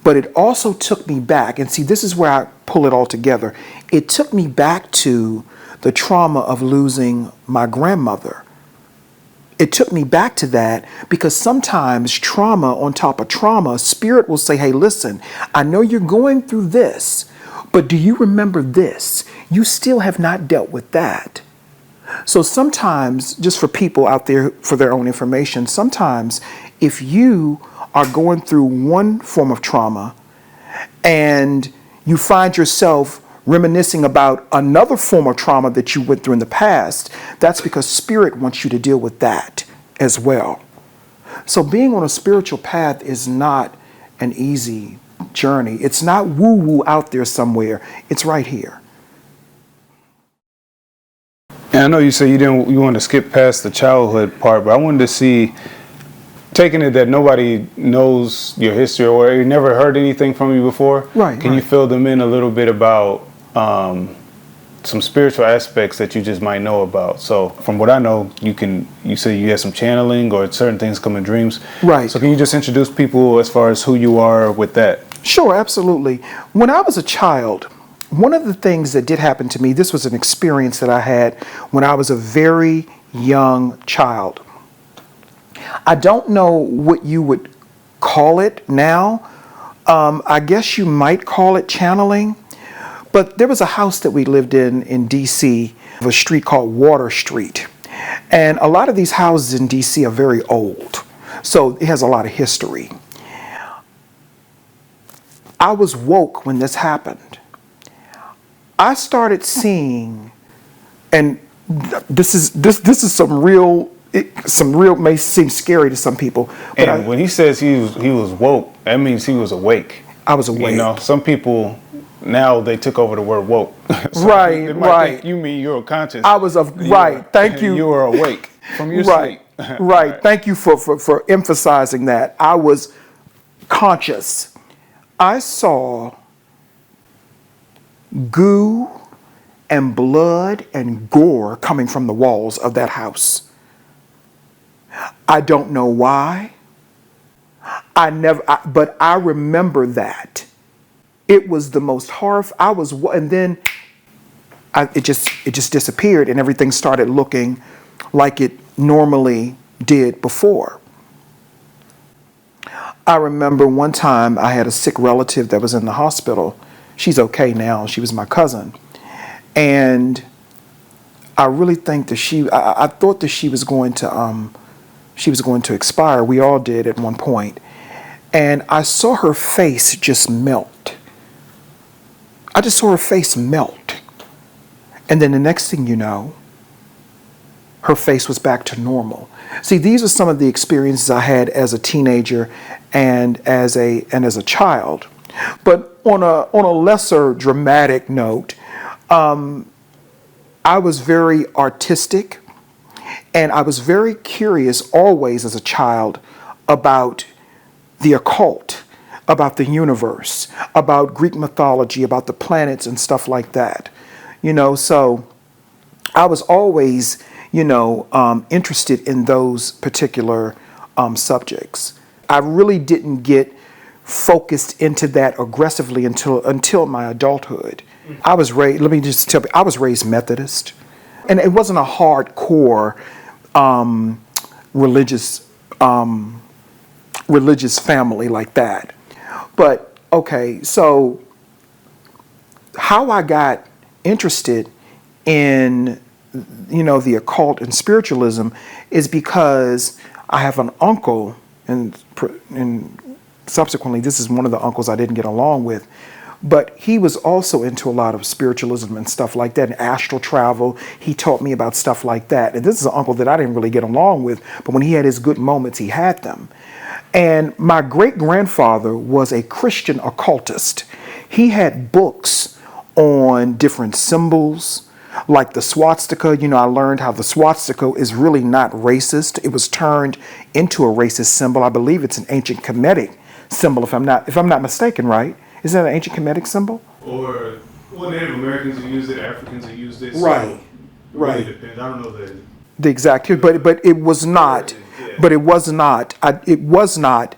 But it also took me back, and see, this is where I pull it all together. It took me back to the trauma of losing my grandmother. It took me back to that, because sometimes trauma on top of trauma, spirit will say, hey, listen, I know you're going through this, but do you remember this? You still have not dealt with that. So sometimes, just for people out there for their own information, sometimes if you are going through one form of trauma and you find yourself reminiscing about another form of trauma that you went through in the past, that's because Spirit wants you to deal with that as well. So being on a spiritual path is not an easy journey. It's not woo-woo out there somewhere. It's right here. And I know you say you want to skip past the childhood part, but I wanted to see, taking it that nobody knows your history or you never heard anything from you before. Right. Can you fill them in a little bit about some spiritual aspects that you just might know about? So from what I know, you say you had some channeling or certain things come in dreams. Right. So can you just introduce people as far as who you are with that? Sure, absolutely. When I was a child, one of the things that did happen to me, this was an experience that I had when I was a very young child. I don't know what you would call it now. I guess you might call it channeling. But there was a house that we lived in D.C., a street called Water Street. And a lot of these houses in D.C. are very old. So it has a lot of history. I was woke when this happened. I started seeing, and this is some real may seem scary to some people. But And when he says he was woke, that means he was awake. I was awake. You know, some people now they took over the word woke. So Right, they might right. think you mean you're conscious. I was right. Thank you. You were awake from your Right, sleep. right. Thank you for emphasizing that. I was conscious. I saw goo and blood and gore coming from the walls of that house. I don't know why. But I remember that. It was the most horrifying. And then it just disappeared, and everything started looking like it normally did before. I remember one time I had a sick relative that was in the hospital. She's okay now. She was my cousin. And I really think that I thought that she was going to expire. We all did at one point. And I saw her face just melt. I just saw her face melt. And then the next thing you know, her face was back to normal. See, these are some of the experiences I had as a teenager and as a child. But on a lesser dramatic note, I was very artistic, and I was very curious always as a child about the occult, about the universe, about Greek mythology, about the planets and stuff like that. So I was always, interested in those particular subjects. I really didn't get focused into that aggressively until my adulthood. I was raised, let me just tell you, I was raised Methodist. And it wasn't a hardcore religious family like that. But okay, so how I got interested in the occult and spiritualism is because I have an uncle, and subsequently this is one of the uncles I didn't get along with, but he was also into a lot of spiritualism and stuff like that, and astral travel. He taught me about stuff like that. And this is an uncle that I didn't really get along with, but when he had his good moments, he had them. And my great-grandfather was a Christian occultist. He had books on different symbols, like the swastika. I learned how the swastika is really not racist. It was turned into a racist symbol. I believe it's an ancient Kemetic symbol, if I'm not mistaken, right? Isn't that an ancient Kemetic symbol? Or Native Americans who use it, Africans who use it. Right. So Right. It really depends. I don't know The exact, but it was not. Yeah. But it was not. It was not.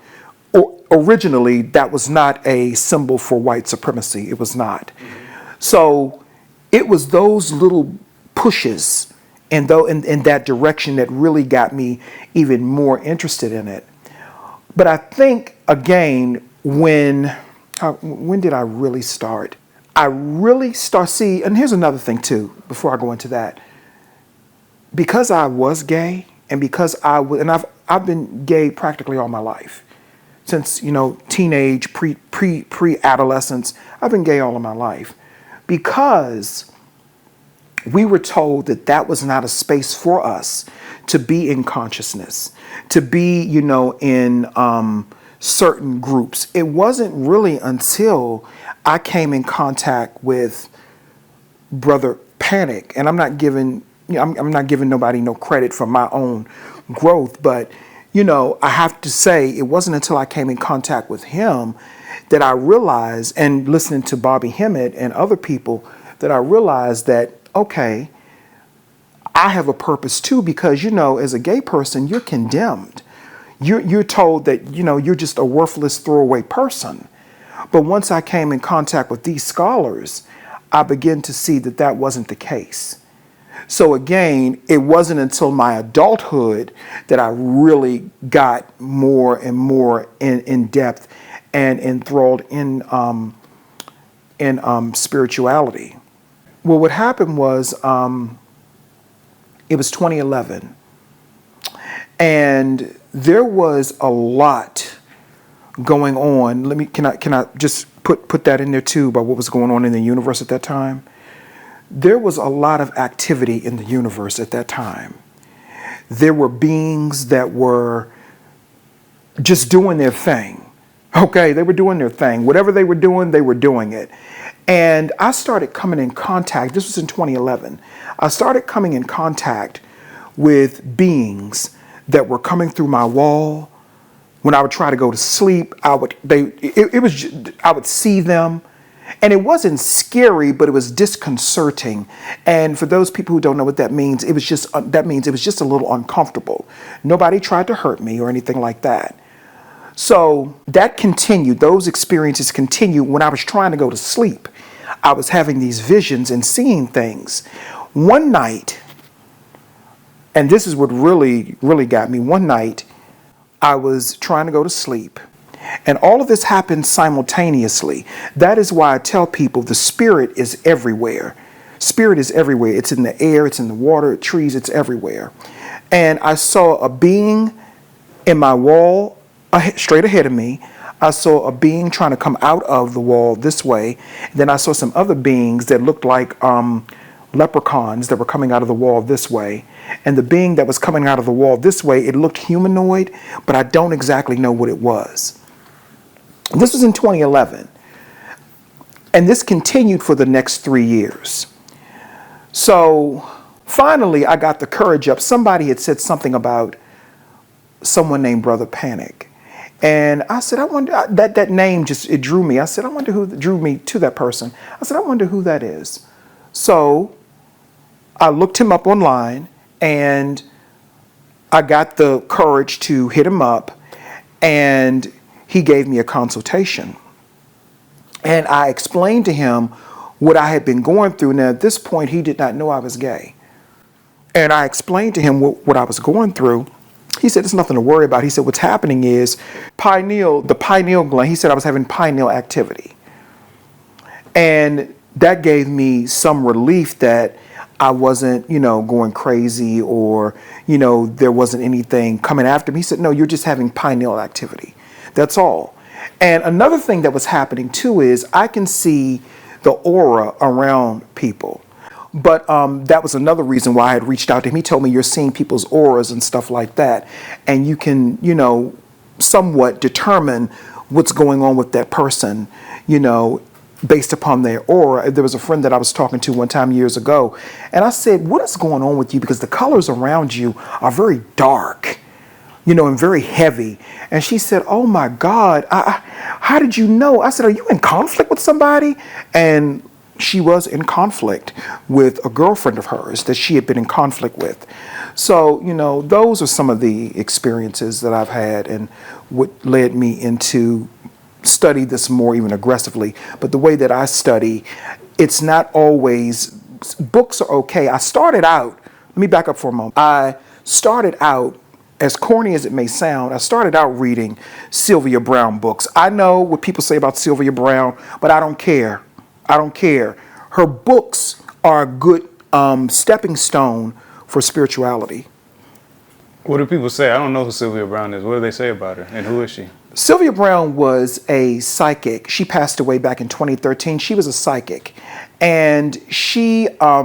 Originally, that was not a symbol for white supremacy. It was not. Mm-hmm. So it was those little pushes in that direction that really got me even more interested in it. But I think again, when did I really start? See, and here's another thing too, before I go into that. because I was gay, and because I've been gay practically all my life. Since, teenage, pre-adolescence, I've been gay all of my life. Because we were told that was not a space for us to be in consciousness, to be, in certain groups. It wasn't really until I came in contact with Brother Panic, and I'm not giving nobody no credit for my own growth, but I have to say it wasn't until I came in contact with him that I realized, and listening to Bobby Hemmett and other people, that I realized that, okay, I have a purpose too, because, as a gay person, you're condemned. You're told that, you're just a worthless throwaway person. But once I came in contact with these scholars, I began to see that wasn't the case. So again, it wasn't until my adulthood that I really got more and more in depth and enthralled in spirituality. Well, what happened was it was 2011, and there was a lot going on. Can I just put that in there too about what was going on in the universe at that time? There was a lot of activity in the universe at that time. There were beings that were just doing their thing. Okay, they were doing their thing. Whatever they were doing it. And I started coming in contact, this was in 2011, I started coming in contact with beings that were coming through my wall. When I would try to go to sleep, I would see them. And it wasn't scary, but it was disconcerting. And for those people who don't know what that means, it was just a little uncomfortable. Nobody tried to hurt me or anything like that. So that continued. Those experiences continued when I was trying to go to sleep. I was having these visions and seeing things. One night, and this is what really, really got me. One night, I was trying to go to sleep. And all of this happened simultaneously. That is why I tell people the spirit is everywhere. Spirit is everywhere. It's in the air, it's in the water, trees, it's everywhere. And I saw a being in my wall straight ahead of me. I saw a being trying to come out of the wall this way. Then I saw some other beings that looked like leprechauns that were coming out of the wall this way. And the being that was coming out of the wall this way, it looked humanoid, but I don't exactly know what it was. This was in 2011, and this continued for the next 3 years. So finally, I got the courage up. Somebody had said something about someone named Brother Panic. And I said, I wonder, that name it drew me. I said, I wonder who drew me to that person. I said, I wonder who that is. So I looked him up online, and I got the courage to hit him up, and he gave me a consultation. And I explained to him what I had been going through. Now, at this point, he did not know I was gay. And I explained to him what I was going through. He said, there's nothing to worry about. He said, what's happening is the pineal gland. He said I was having pineal activity. And that gave me some relief that I wasn't, going crazy, or, there wasn't anything coming after me. He said, no, you're just having pineal activity. That's all. And another thing that was happening too is I can see the aura around people. But that was another reason why I had reached out to him. He told me you're seeing people's auras and stuff like that. And you can, somewhat determine what's going on with that person, based upon their aura. There was a friend that I was talking to one time years ago. And I said, what is going on with you? Because the colors around you are very dark, and very heavy. And she said, oh my God, how did you know? I said, are you in conflict with somebody? And she was in conflict with a girlfriend of hers that she had been in conflict with. So, those are some of the experiences that I've had and what led me into study this more even aggressively. But the way that I study, it's not always, books are okay. Let me back up for a moment. I started out, as corny as it may sound, I started out reading Sylvia Browne books. I know what people say about Sylvia Browne, but I don't care. I don't care. Her books are a good stepping stone for spirituality. What do people say? I don't know who Sylvia Brown is. What do they say about her, and who is she? Sylvia Brown was a psychic. She passed away back in 2013. She was a psychic. And she, a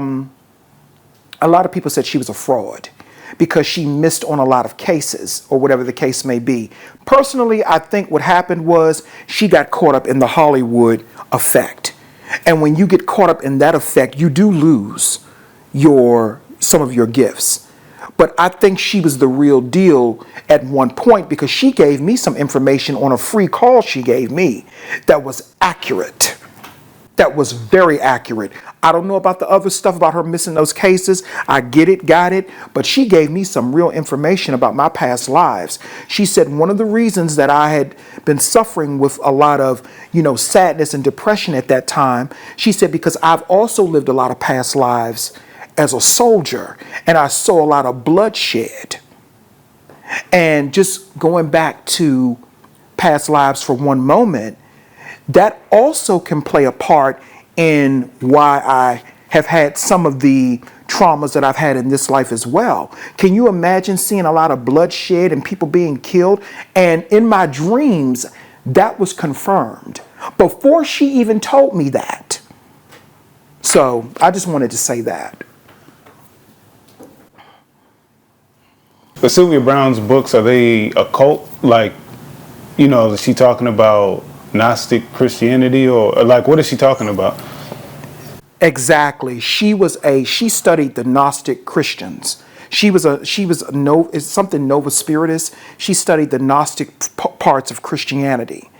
lot of people said she was a fraud because she missed on a lot of cases or whatever the case may be. Personally, I think what happened was she got caught up in the Hollywood effect. And when you get caught up in that effect, you do lose some of your gifts. But I think she was the real deal at one point because she gave me some information on a free call she gave me that was accurate. That was very accurate. I don't know about the other stuff about her missing those cases. I get it, got it. But she gave me some real information about my past lives. She said one of the reasons that I had been suffering with a lot of, sadness and depression at that time, she said, because I've also lived a lot of past lives as a soldier, and I saw a lot of bloodshed. And just going back to past lives for one moment, that also can play a part in why I have had some of the traumas that I've had in this life as well. Can you imagine seeing a lot of bloodshed and people being killed? And in my dreams, that was confirmed before she even told me that. So I just wanted to say that. But Sylvia Brown's books, are they occult? Like, is she talking about Gnostic Christianity or like what is she talking about? Exactly. She studied the Gnostic Christians. It's something Nova Spiritus. She studied the Gnostic parts of Christianity.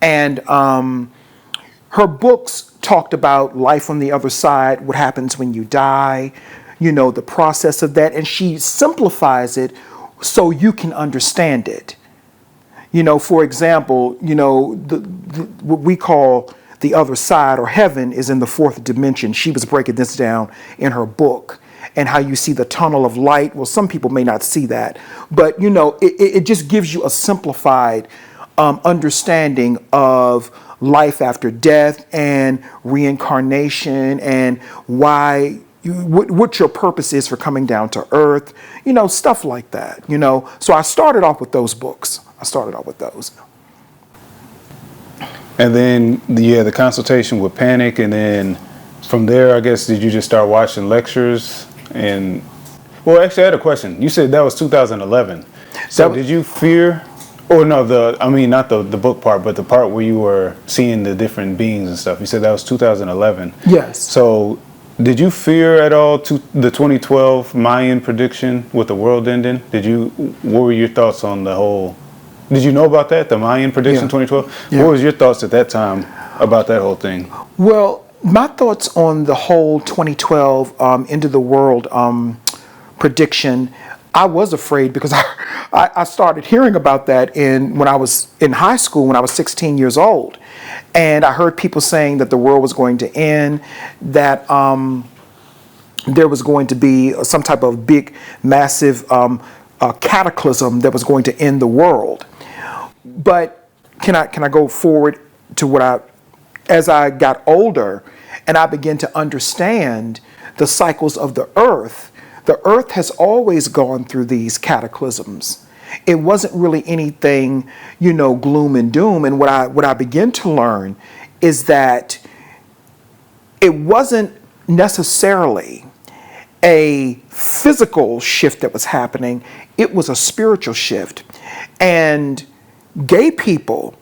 And her books talked about life on the other side, what happens when you die, the process of that. And she simplifies it so you can understand it. For example, what we call the other side or heaven is in the fourth dimension. She was breaking this down in her book, and how you see the tunnel of light. Well, some people may not see that, but it just gives you a simplified understanding of life after death and reincarnation and what your purpose is for coming down to earth, stuff like that, So I started off with those books. And then, the consultation with Panic, and then from there, I guess, did you just start watching lectures? And, well, actually, I had a question. You said that was 2011. So did you fear, or no, not the book part, but the part where you were seeing the different beings and stuff. You said that was 2011. Yes. So did you fear at all the 2012 Mayan prediction with the world ending? What were your thoughts on the whole? Did you know about that, the Mayan prediction 2012? Yeah. What was your thoughts at that time about that whole thing? Well, my thoughts on the whole 2012 end of the world prediction, I was afraid because I started hearing about that when I was in high school, when I was 16 years old. And I heard people saying that the world was going to end, that there was going to be some type of big, massive cataclysm that was going to end the world. But can I go forward to as I got older and I began to understand the cycles of the earth has always gone through these cataclysms. It wasn't really anything, gloom and doom. And what I began to learn is that it wasn't necessarily a physical shift that was happening. It was a spiritual shift. And gay people,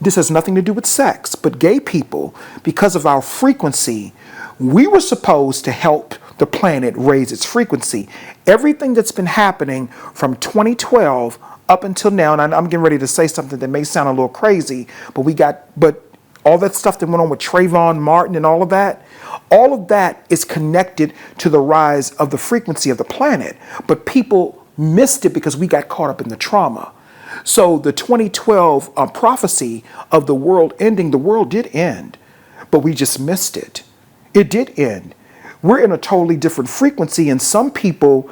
this has nothing to do with sex, but gay people, because of our frequency, we were supposed to help the planet raise its frequency. Everything that's been happening from 2012 up until now, and I'm getting ready to say something that may sound a little crazy, but all that stuff that went on with Trayvon Martin and all of that is connected to the rise of the frequency of the planet. But people missed it because we got caught up in the trauma. So the 2012 prophecy of the world ending, the world did end, but we just missed it. It did end. We're in a totally different frequency, and some people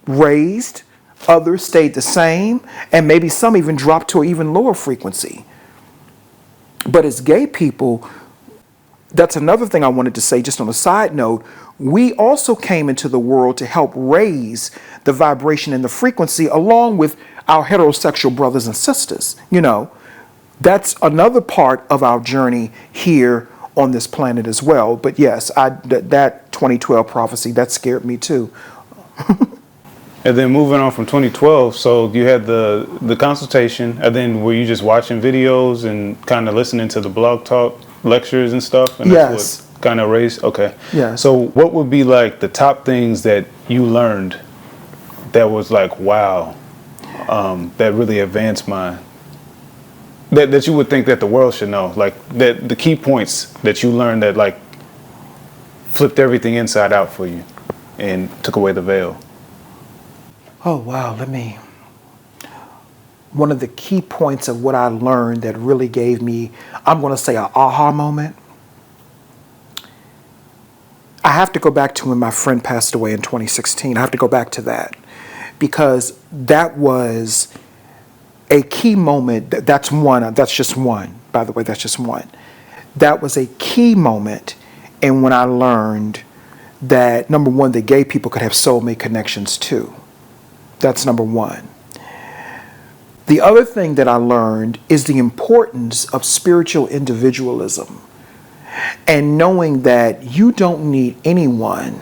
raised, others stayed the same, and maybe some even dropped to an even lower frequency. But as gay people, that's another thing I wanted to say, just on a side note. We also came into the world to help raise the vibration and the frequency along with our heterosexual brothers and sisters. You know, that's another part of our journey here on this planet as well. But yes, that 2012 prophecy, that scared me too. And then moving on from 2012, so you had the consultation, and then were you just watching videos and kind of listening to the blog talk lectures and stuff? And Yes. that's what kind of raised? Okay. Yes. So what would be like the top things that you learned that was like, wow, that really advanced that you would think that the world should know? Like that the key points that you learned that like flipped everything inside out for you and took away the veil? Oh, wow. One of the key points of what I learned that really gave me, I'm going to say, an aha moment. I have to go back to when my friend passed away in 2016. I have to go back to that because that was a key moment. That's just one, by the way, that's just one. That was a key moment. And when I learned that, number one, that gay people could have soulmate connections too. That's number one. The other thing that I learned is the importance of spiritual individualism and knowing that you don't need anyone.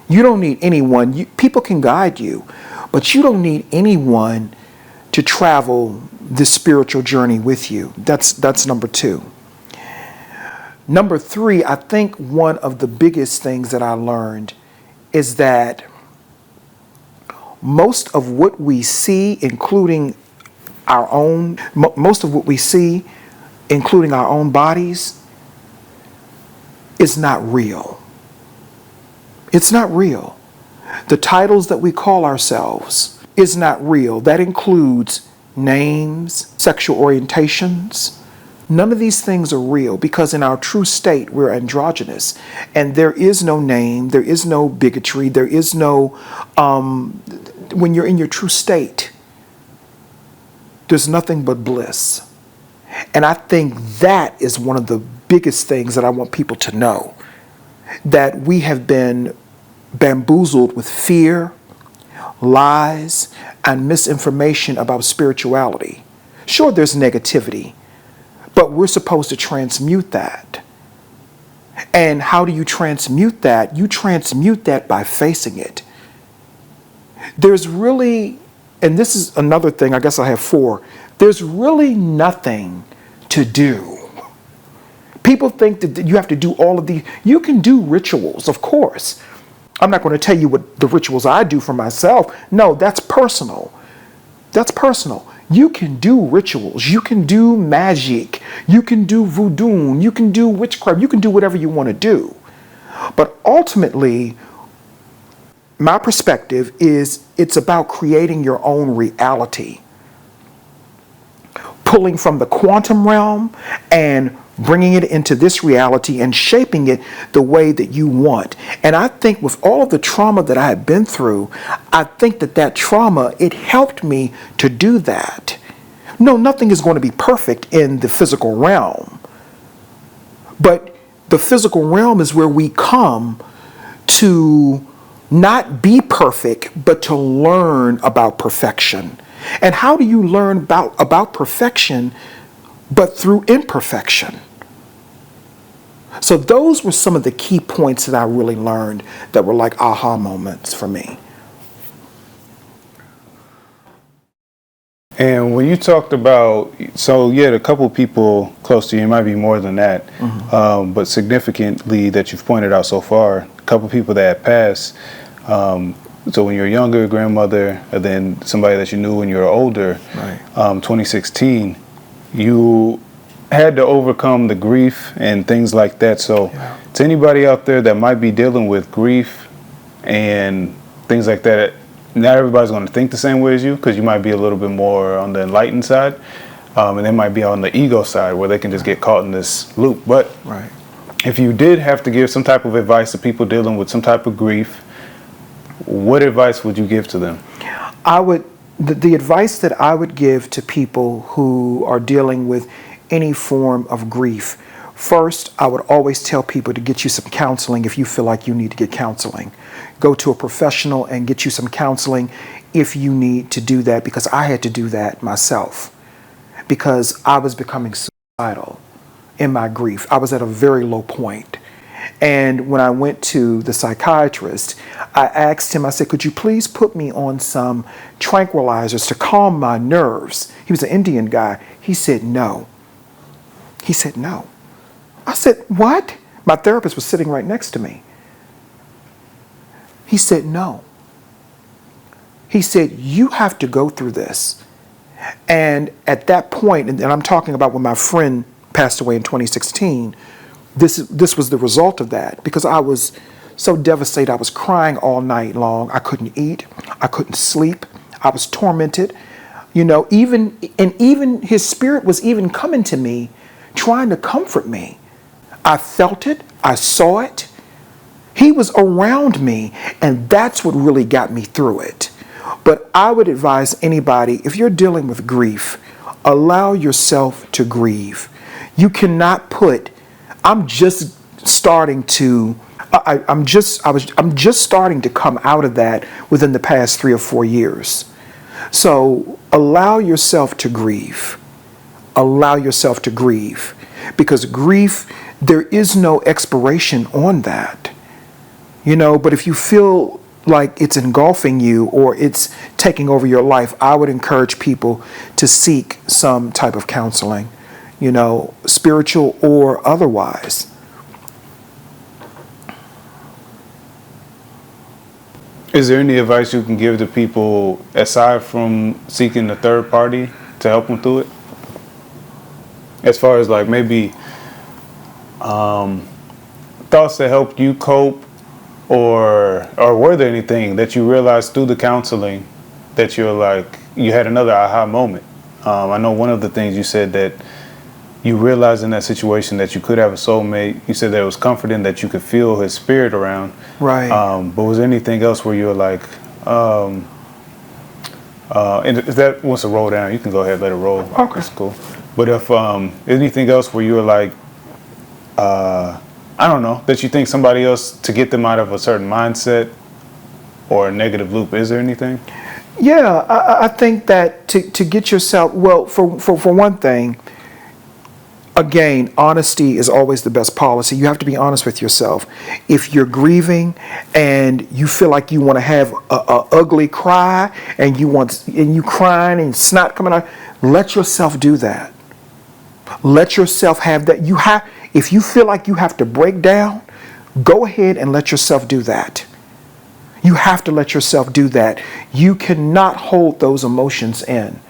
You don't need anyone. People can guide you, but you don't need anyone to travel this spiritual journey with you. That's number two. Number three, I think one of the biggest things that I learned is that most of what we see, including our own bodies, is not real. It's not real. The titles that we call ourselves is not real. That includes names, sexual orientations. None of these things are real because in our true state, we're androgynous. And there is no name, there is no bigotry, there is no, when you're in your true state, there's nothing but bliss. And I think that is one of the biggest things that I want people to know, that we have been bamboozled with fear, lies, and misinformation about spirituality. Sure, there's negativity, but we're supposed to transmute that. And how do you transmute that? You transmute that by facing it. There's really, and this is another thing, I guess I have four, there's really nothing to do. People think that you have to do all of these. You can do rituals, of course. I'm not going to tell you what the rituals I do for myself. No, that's personal. That's personal. You can do rituals. You can do magic. You can do voodoo. You can do witchcraft. You can do whatever you want to do. But ultimately, my perspective is it's about creating your own reality. Pulling from the quantum realm and bringing it into this reality and shaping it the way that you want. And I think with all of the trauma that I have been through, I think that trauma, it helped me to do that. No, nothing is going to be perfect in the physical realm. But the physical realm is where we come to not be perfect, but to learn about perfection. And how do you learn about perfection but through imperfection? So those were some of the key points that I really learned that were like aha moments for me. And when you talked about, so you had a couple people close to you, it might be more than that, but significantly that you've pointed out so far, a couple people that had passed. So when you were younger, grandmother, and then somebody that you knew when you were older, Right. 2016, you had to overcome the grief and things like that. So to anybody out there that might be dealing with grief and things like that, not everybody's going to think the same way as you, because you might be a little bit more on the enlightened side, and they might be on the ego side where they can just get caught in this loop. But Right. if you did have to give some type of advice to people dealing with some type of grief, what advice would you give to them? The advice that I would give to people who are dealing with any form of grief, First, I would always tell people to get you some counseling if you feel like you need to get counseling. Go to a professional and get you some counseling if you need to do that, because I had to do that myself because I was becoming suicidal in my grief. I was at a very low point. And when I went to the psychiatrist, I asked him, I said, could you please put me on some tranquilizers to calm my nerves? He was an Indian guy. He said, no. He said, no. I said, what? My therapist was sitting right next to me. He said, no. He said, you have to go through this. And at that point, and I'm talking about when my friend passed away in 2016, this was the result of that, because I was so devastated. I was crying all night long. I couldn't eat. I couldn't sleep. I was tormented. You know, even his spirit was even coming to me, trying to comfort me. I felt it. I saw it. He was around me, and that's what really got me through it. But I would advise anybody, if you're dealing with grief, allow yourself to grieve. You cannot put, I'm just starting to come out of that within the past 3 or 4 years. So allow yourself to grieve. Allow yourself to grieve, because grief, there is no expiration on that. You know, but if you feel like it's engulfing you or it's taking over your life, I would encourage people to seek some type of counseling, you know, spiritual or otherwise. Is there any advice you can give to people aside from seeking a third party to help them through it? As far as like maybe thoughts that helped you cope, or were there anything that you realized through the counseling that you're like, you had another aha moment? I know one of the things you said that you realized in that situation that you could have a soulmate. You said that it was comforting that you could feel his spirit around. Right. But was there anything else where you were like, and if that wants to roll down, you can go ahead and let it roll. Okay. That's cool. But if anything else where you were like, I don't know, that you think somebody else, to get them out of a certain mindset or a negative loop, is there anything? Yeah, I think that to get yourself, well, for one thing, again, honesty is always the best policy. You have to be honest with yourself. If you're grieving and you feel like you want to have a ugly cry and you crying and snot coming out, let yourself do that. Let yourself have that. If you feel like you have to break down, go ahead and let yourself do that. You have to let yourself do that. You cannot hold those emotions in.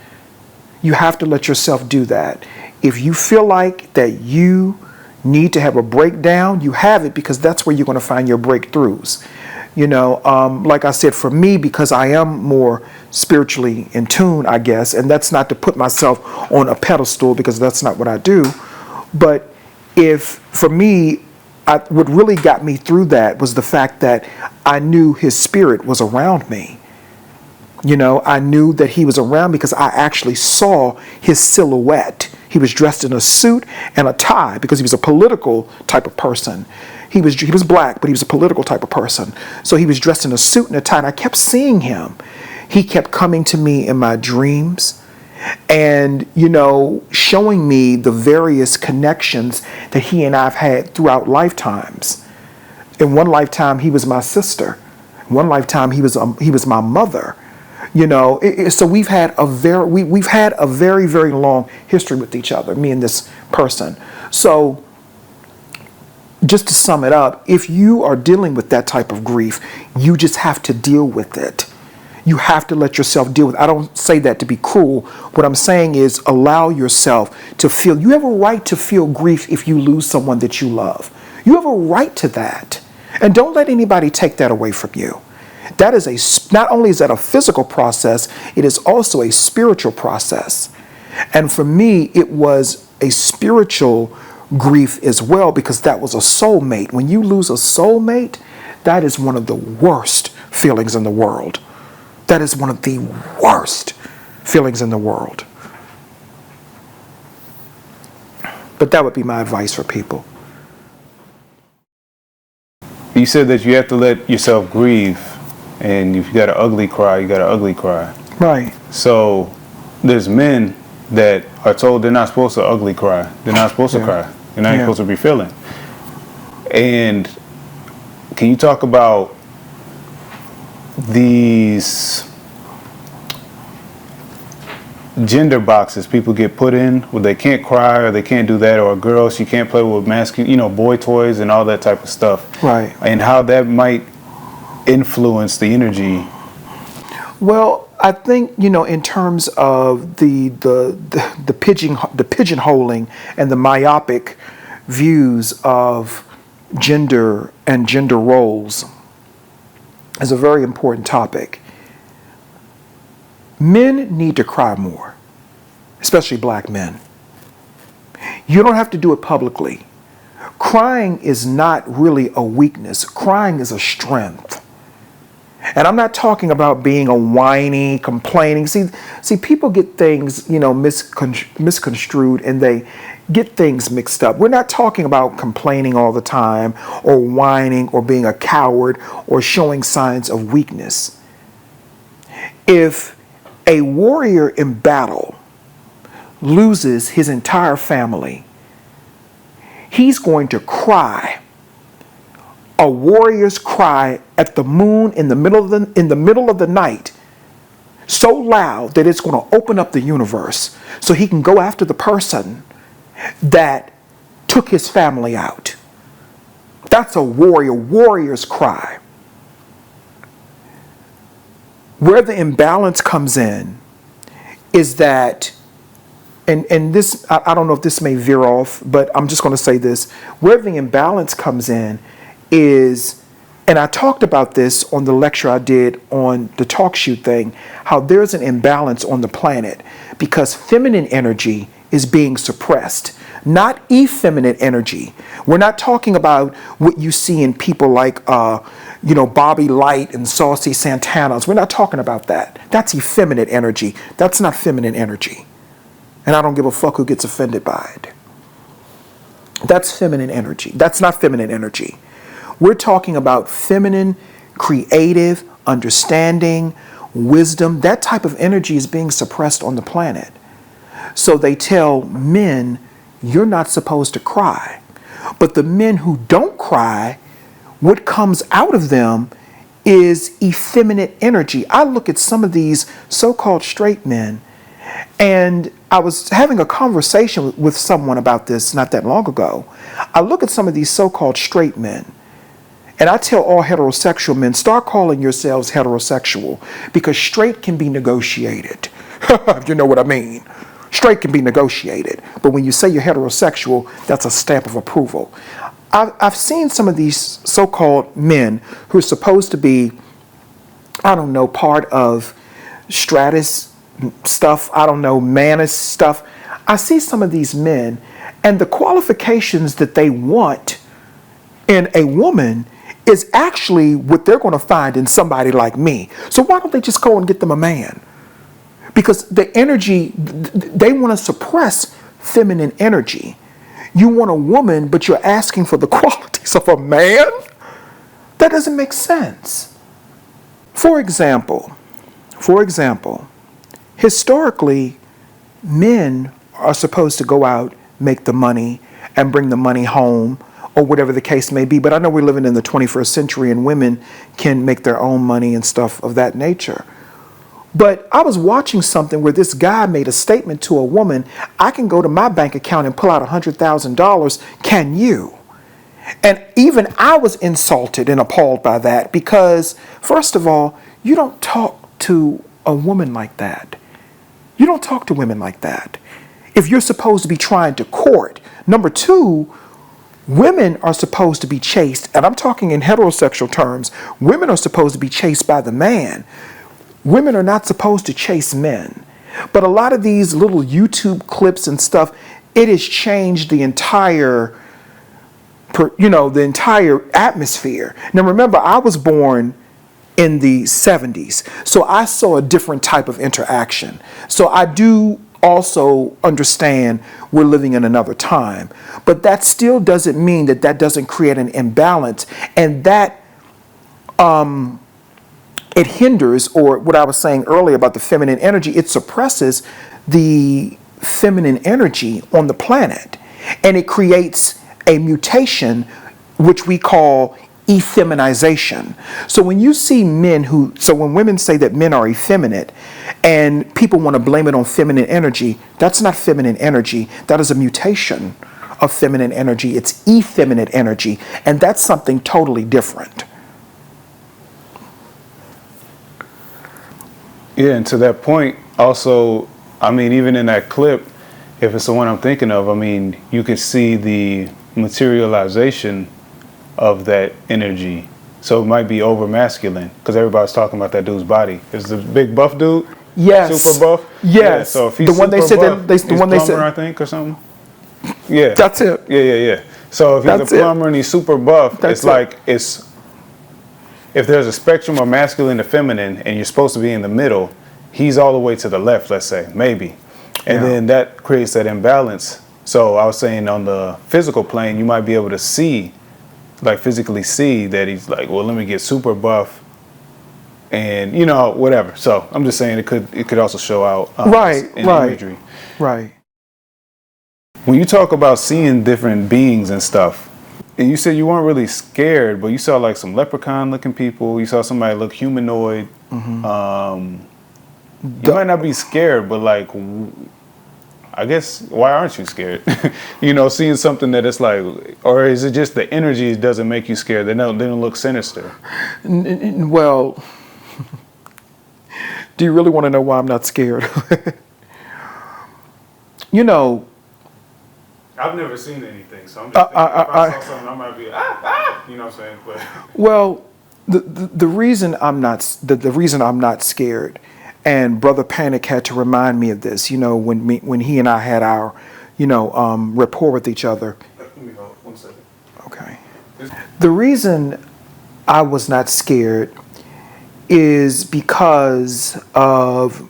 You have to let yourself do that. If you feel like that you need to have a breakdown, you have it, because that's where you're going to find your breakthroughs. You know, like I said, for me, because I am more spiritually in tune, I guess, and that's not to put myself on a pedestal, because that's not what I do. But for me, what really got me through that was the fact that I knew his spirit was around me. You know, I knew that he was around because I actually saw his silhouette. He was dressed in a suit and a tie because he was a political type of person. He was black, but he was a political type of person. So he was dressed in a suit and a tie, and I kept seeing him. He kept coming to me in my dreams and, you know, showing me the various connections that he and I've had throughout lifetimes. In one lifetime, he was my sister. In one lifetime, he was my mother. You know, so we've had a very, very long history with each other, me and this person. So just to sum it up, if you are dealing with that type of grief, you just have to deal with it. You have to let yourself deal with it. I don't say that to be cruel. What I'm saying is allow yourself to feel. You have a right to feel grief if you lose someone that you love. You have a right to that. And don't let anybody take that away from you. That is not only is that a physical process, it is also a spiritual process. And for me, it was a spiritual grief as well, because that was a soulmate. When you lose a soulmate, that is one of the worst feelings in the world. That is one of the worst feelings in the world. But that would be my advice for people. You said that you have to let yourself grieve, and if you got an ugly cry, you got an ugly cry. Right. So there's men that are told they're not supposed to ugly cry. They're not supposed to cry. They're not supposed to be feeling. And can you talk about these gender boxes people get put in where they can't cry or they can't do that, or girls, you can't play with masculine, boy toys and all that type of stuff. Right. And how that might influence the energy. Well, I think, in terms of the pigeonholing and the myopic views of gender and gender roles is a very important topic. Men need to cry more, especially black men. You don't have to do it publicly. Crying is not really a weakness. Crying is a strength. And I'm not talking about being a whiny, complaining. See, people get things, misconstrued, and they get things mixed up. We're not talking about complaining all the time or whining or being a coward or showing signs of weakness. If a warrior in battle loses his entire family, he's going to cry. A warrior's cry at the moon in the middle of the night, so loud that it's going to open up the universe so he can go after the person that took his family out. That's a warrior's cry. Where the imbalance comes in is that, and this, I don't know if this may veer off, but I'm just going to say this. Where the imbalance comes in is, and I talked about this on the lecture I did on the talk shoe thing, how there's an imbalance on the planet because feminine energy is being suppressed, not effeminate energy. We're not talking about what you see in people like, Bobby Light and Saucy Santanas. We're not talking about that. That's effeminate energy. That's not feminine energy. And I don't give a fuck who gets offended by it. That's feminine energy. That's not feminine energy. We're talking about feminine, creative, understanding, wisdom. That type of energy is being suppressed on the planet. So they tell men, you're not supposed to cry. But the men who don't cry, what comes out of them is effeminate energy. I look at some of these so-called straight men, and I was having a conversation with someone about this not that long ago. I look at some of these so-called straight men, and I tell all heterosexual men, start calling yourselves heterosexual, because straight can be negotiated. You know what I mean? Straight can be negotiated. But when you say you're heterosexual, that's a stamp of approval. I've seen some of these so-called men who are supposed to be, part of Stratus stuff, Manus stuff. I see some of these men, and the qualifications that they want in a woman is actually what they're going to find in somebody like me. So why don't they just go and get them a man? Because the energy, they want to suppress feminine energy. You want a woman, but you're asking for the qualities of a man? That doesn't make sense. For example, historically, men are supposed to go out, make the money, and bring the money home, or whatever the case may be. But I know we're living in the 21st century and women can make their own money and stuff of that nature. But I was watching something where this guy made a statement to a woman, I can go to my bank account and pull out $100,000. Can you? And even I was insulted and appalled by that because, first of all, you don't talk to a woman like that. You don't talk to women like that. If you're supposed to be trying to court. Number two, women are supposed to be chased, and I'm talking in heterosexual terms, women are supposed to be chased by the man. Women are not supposed to chase men. But a lot of these little YouTube clips and stuff, it has changed the entire atmosphere. Now remember, I was born in the 70s, so I saw a different type of interaction. So I do also understand we're living in another time. But that still doesn't mean that that doesn't create an imbalance, and that it hinders, or what I was saying earlier about the feminine energy, it suppresses the feminine energy on the planet, and it creates a mutation which we call effeminization. So when you see when women say that men are effeminate and people want to blame it on feminine energy, that's not feminine energy. That is a mutation of feminine energy. It's effeminate energy, and that's something totally different. Yeah, and to that point, also, I mean, even in that clip, if it's the one I'm thinking of, I mean, you could see the materialization of that energy. So it might be over masculine, because everybody's talking about that dude's body. Is the big buff dude? Yes. Super buff? Yes. Yeah, so if he's the one super they said buff, that the one they said, I think, or something. Yeah. That's it. Yeah. So if he's That's a plumber and he's super buff, That's it's if there's a spectrum of masculine to feminine and you're supposed to be in the middle, he's all the way to the left, let's say, maybe. And then that creates that imbalance. So I was saying on the physical plane, you might be able to see, like physically see that he's like, well, let me get super buff and, you know, whatever. So I'm just saying it could also show out in imagery. Right. When you talk about seeing different beings and stuff, and you said you weren't really scared, but you saw like some leprechaun-looking people. You saw somebody look humanoid. You might not be scared, but like, I guess, why aren't you scared? You know, seeing something that it's like, or is it just the energy doesn't make you scared? They don't look sinister. Well, do you really want to know why I'm not scared? You know, I've never seen anything, so I'm just thinking if I saw something, I might be, you know what I'm saying? But well, the reason I'm not scared, and Brother Panic had to remind me of this, you know, when he and I had our, rapport with each other. Let me hold 1 second. Okay. The reason I was not scared is because of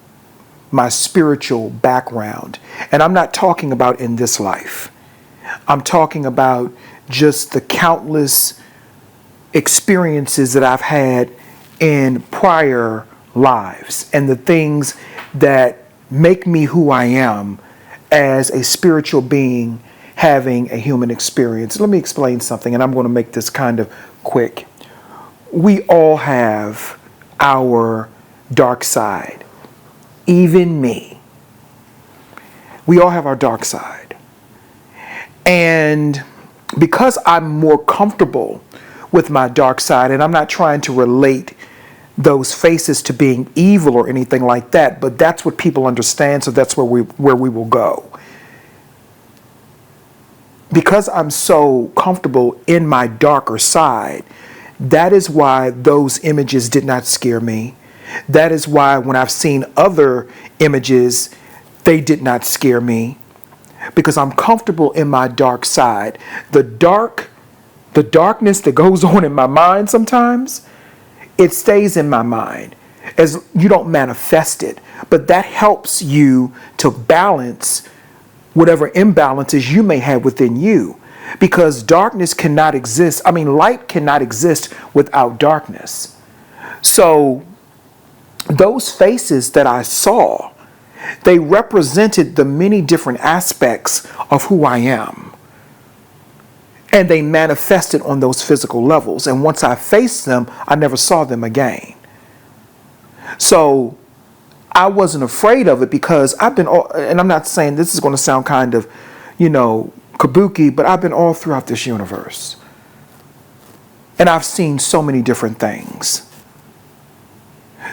my spiritual background. And I'm not talking about in this life. I'm talking about just the countless experiences that I've had in prior lives and the things that make me who I am as a spiritual being having a human experience. Let me explain something, and I'm going to make this kind of quick. We all have our dark side, even me. We all have our dark side. And because I'm more comfortable with my dark side, and I'm not trying to relate those faces to being evil or anything like that, but that's what people understand, so that's where we will go. Because I'm so comfortable in my darker side, that is why those images did not scare me. That is why when I've seen other images, they did not scare me, because I'm comfortable in my dark side. The darkness that goes on in my mind sometimes, it stays in my mind as you don't manifest it, but that helps you to balance whatever imbalances you may have within you, because darkness cannot exist. I mean, light cannot exist without darkness. So those faces that I saw, they represented the many different aspects of who I am. And they manifested on those physical levels. And once I faced them, I never saw them again. So I wasn't afraid of it, because I've been, and I'm not saying this is going to sound kind of, kabuki, but I've been all throughout this universe. And I've seen so many different things.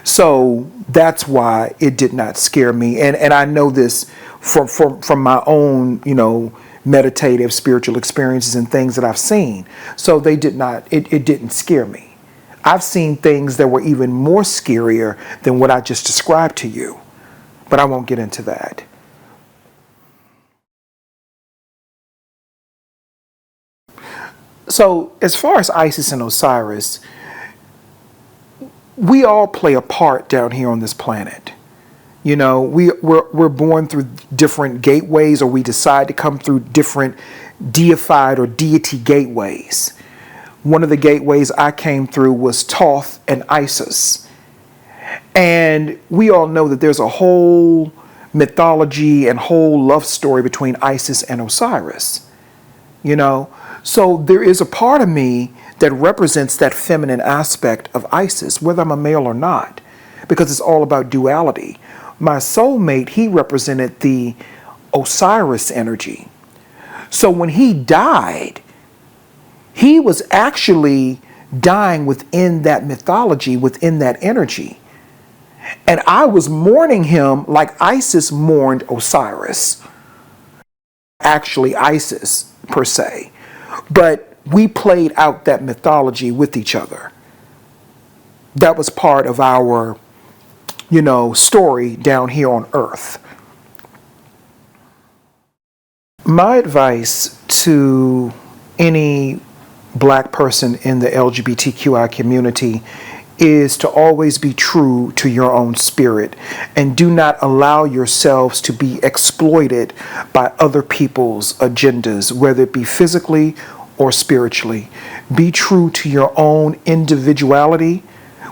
So that's why it did not scare me. And I know this from my own, meditative spiritual experiences and things that I've seen. So it didn't scare me. I've seen things that were even more scarier than what I just described to you, but I won't get into that. So as far as Isis and Osiris, we all play a part down here on this planet. You know, we're born through different gateways, or we decide to come through different deified or deity gateways. One of the gateways I came through was Thoth and Isis. And we all know that there's a whole mythology and whole love story between Isis and Osiris. You know, so there is a part of me that represents that feminine aspect of Isis, whether I'm a male or not, because it's all about duality. My soulmate, he represented the Osiris energy. So when he died, he was actually dying within that mythology, within that energy. And I was mourning him like Isis mourned Osiris. Actually Isis, per se. But we played out that mythology with each other. That was part of our, you know, story down here on Earth. My advice to any black person in the LGBTQI community is to always be true to your own spirit and do not allow yourselves to be exploited by other people's agendas, whether it be physically or spiritually. Be true to your own individuality,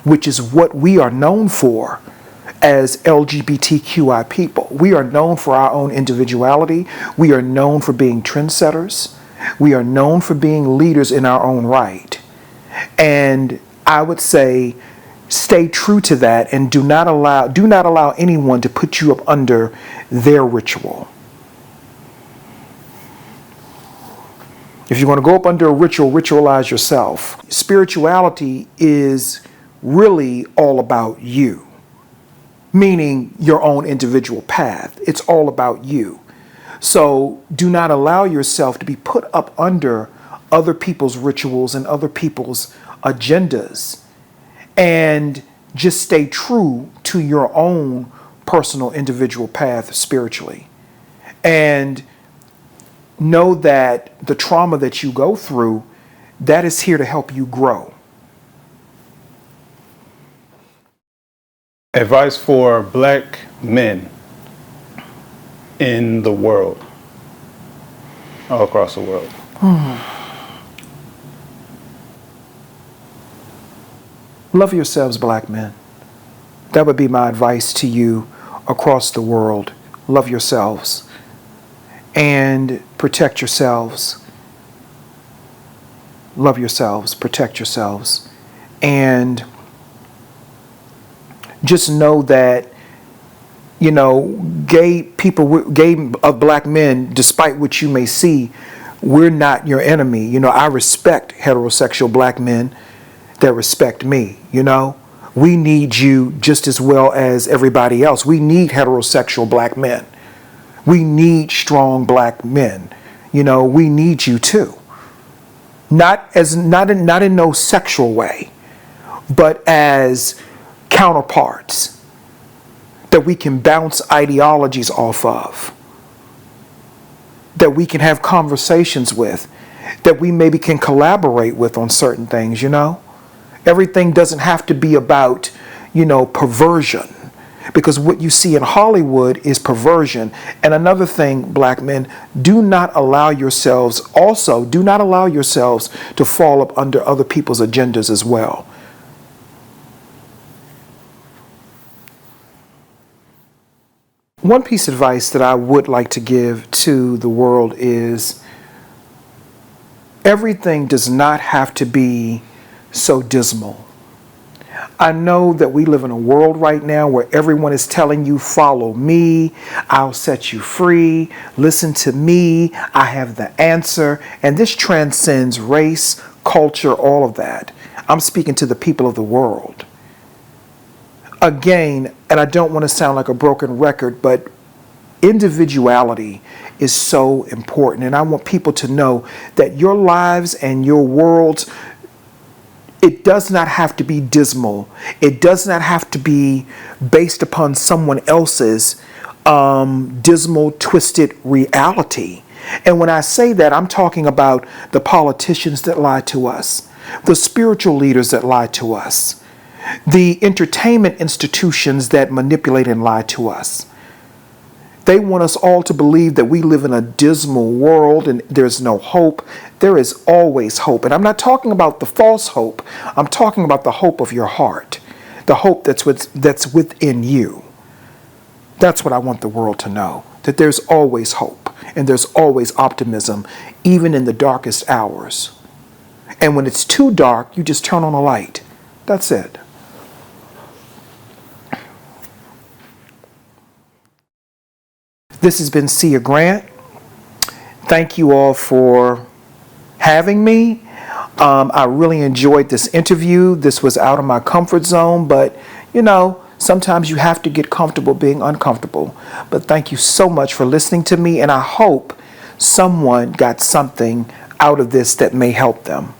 which is what we are known for as LGBTQI people. We are known for our own individuality. We are known for being trendsetters. We are known for being leaders in our own right. And I would say stay true to that and do not allow anyone to put you up under their ritual. If you want to go up under a ritual, ritualize yourself. Spirituality is really all about you, meaning your own individual path. It's all about you. So do not allow yourself to be put up under other people's rituals and other people's agendas, and just stay true to your own personal individual path spiritually. And know that the trauma that you go through, that is here to help you grow. Advice for black men in the world, all across the world. Love yourselves, black men. That would be my advice to you across the world. Love yourselves and protect yourselves. Love yourselves, protect yourselves, and just know that, you know, gay black men, despite what you may see, we're not your enemy. You know, I respect heterosexual black men that respect me. You know, we need you just as well as everybody else. We need heterosexual black men. We need strong black men. You know, we need you too. Not in no sexual way, but as counterparts that we can bounce ideologies off of, that we can have conversations with, that we maybe can collaborate with on certain things, you know? Everything doesn't have to be about, you know, perversion, because what you see in Hollywood is perversion. And another thing, black men, do not allow yourselves to fall up under other people's agendas as well. One piece of advice that I would like to give to the world is everything does not have to be so dismal. I know that we live in a world right now where everyone is telling you, follow me, I'll set you free, listen to me, I have the answer. And this transcends race, culture, all of that. I'm speaking to the people of the world. Again, and I don't want to sound like a broken record, but individuality is so important. And I want people to know that your lives and your worlds, it does not have to be dismal. It does not have to be based upon someone else's dismal, twisted reality. And when I say that, I'm talking about the politicians that lie to us, the spiritual leaders that lie to us, The entertainment institutions that manipulate and lie to us. They want us all to believe that we live in a dismal world and there's no hope. There is always hope. And I'm not talking about the false hope. I'm talking about the hope of your heart, the hope that's within you. That's what I want the world to know, that there's always hope and there's always optimism, even in the darkest hours. And when it's too dark, you just turn on a light. That's it. This has been Seer Grant. Thank you all for having me. I really enjoyed this interview. This was out of my comfort zone, but sometimes you have to get comfortable being uncomfortable. But thank you so much for listening to me, and I hope someone got something out of this that may help them.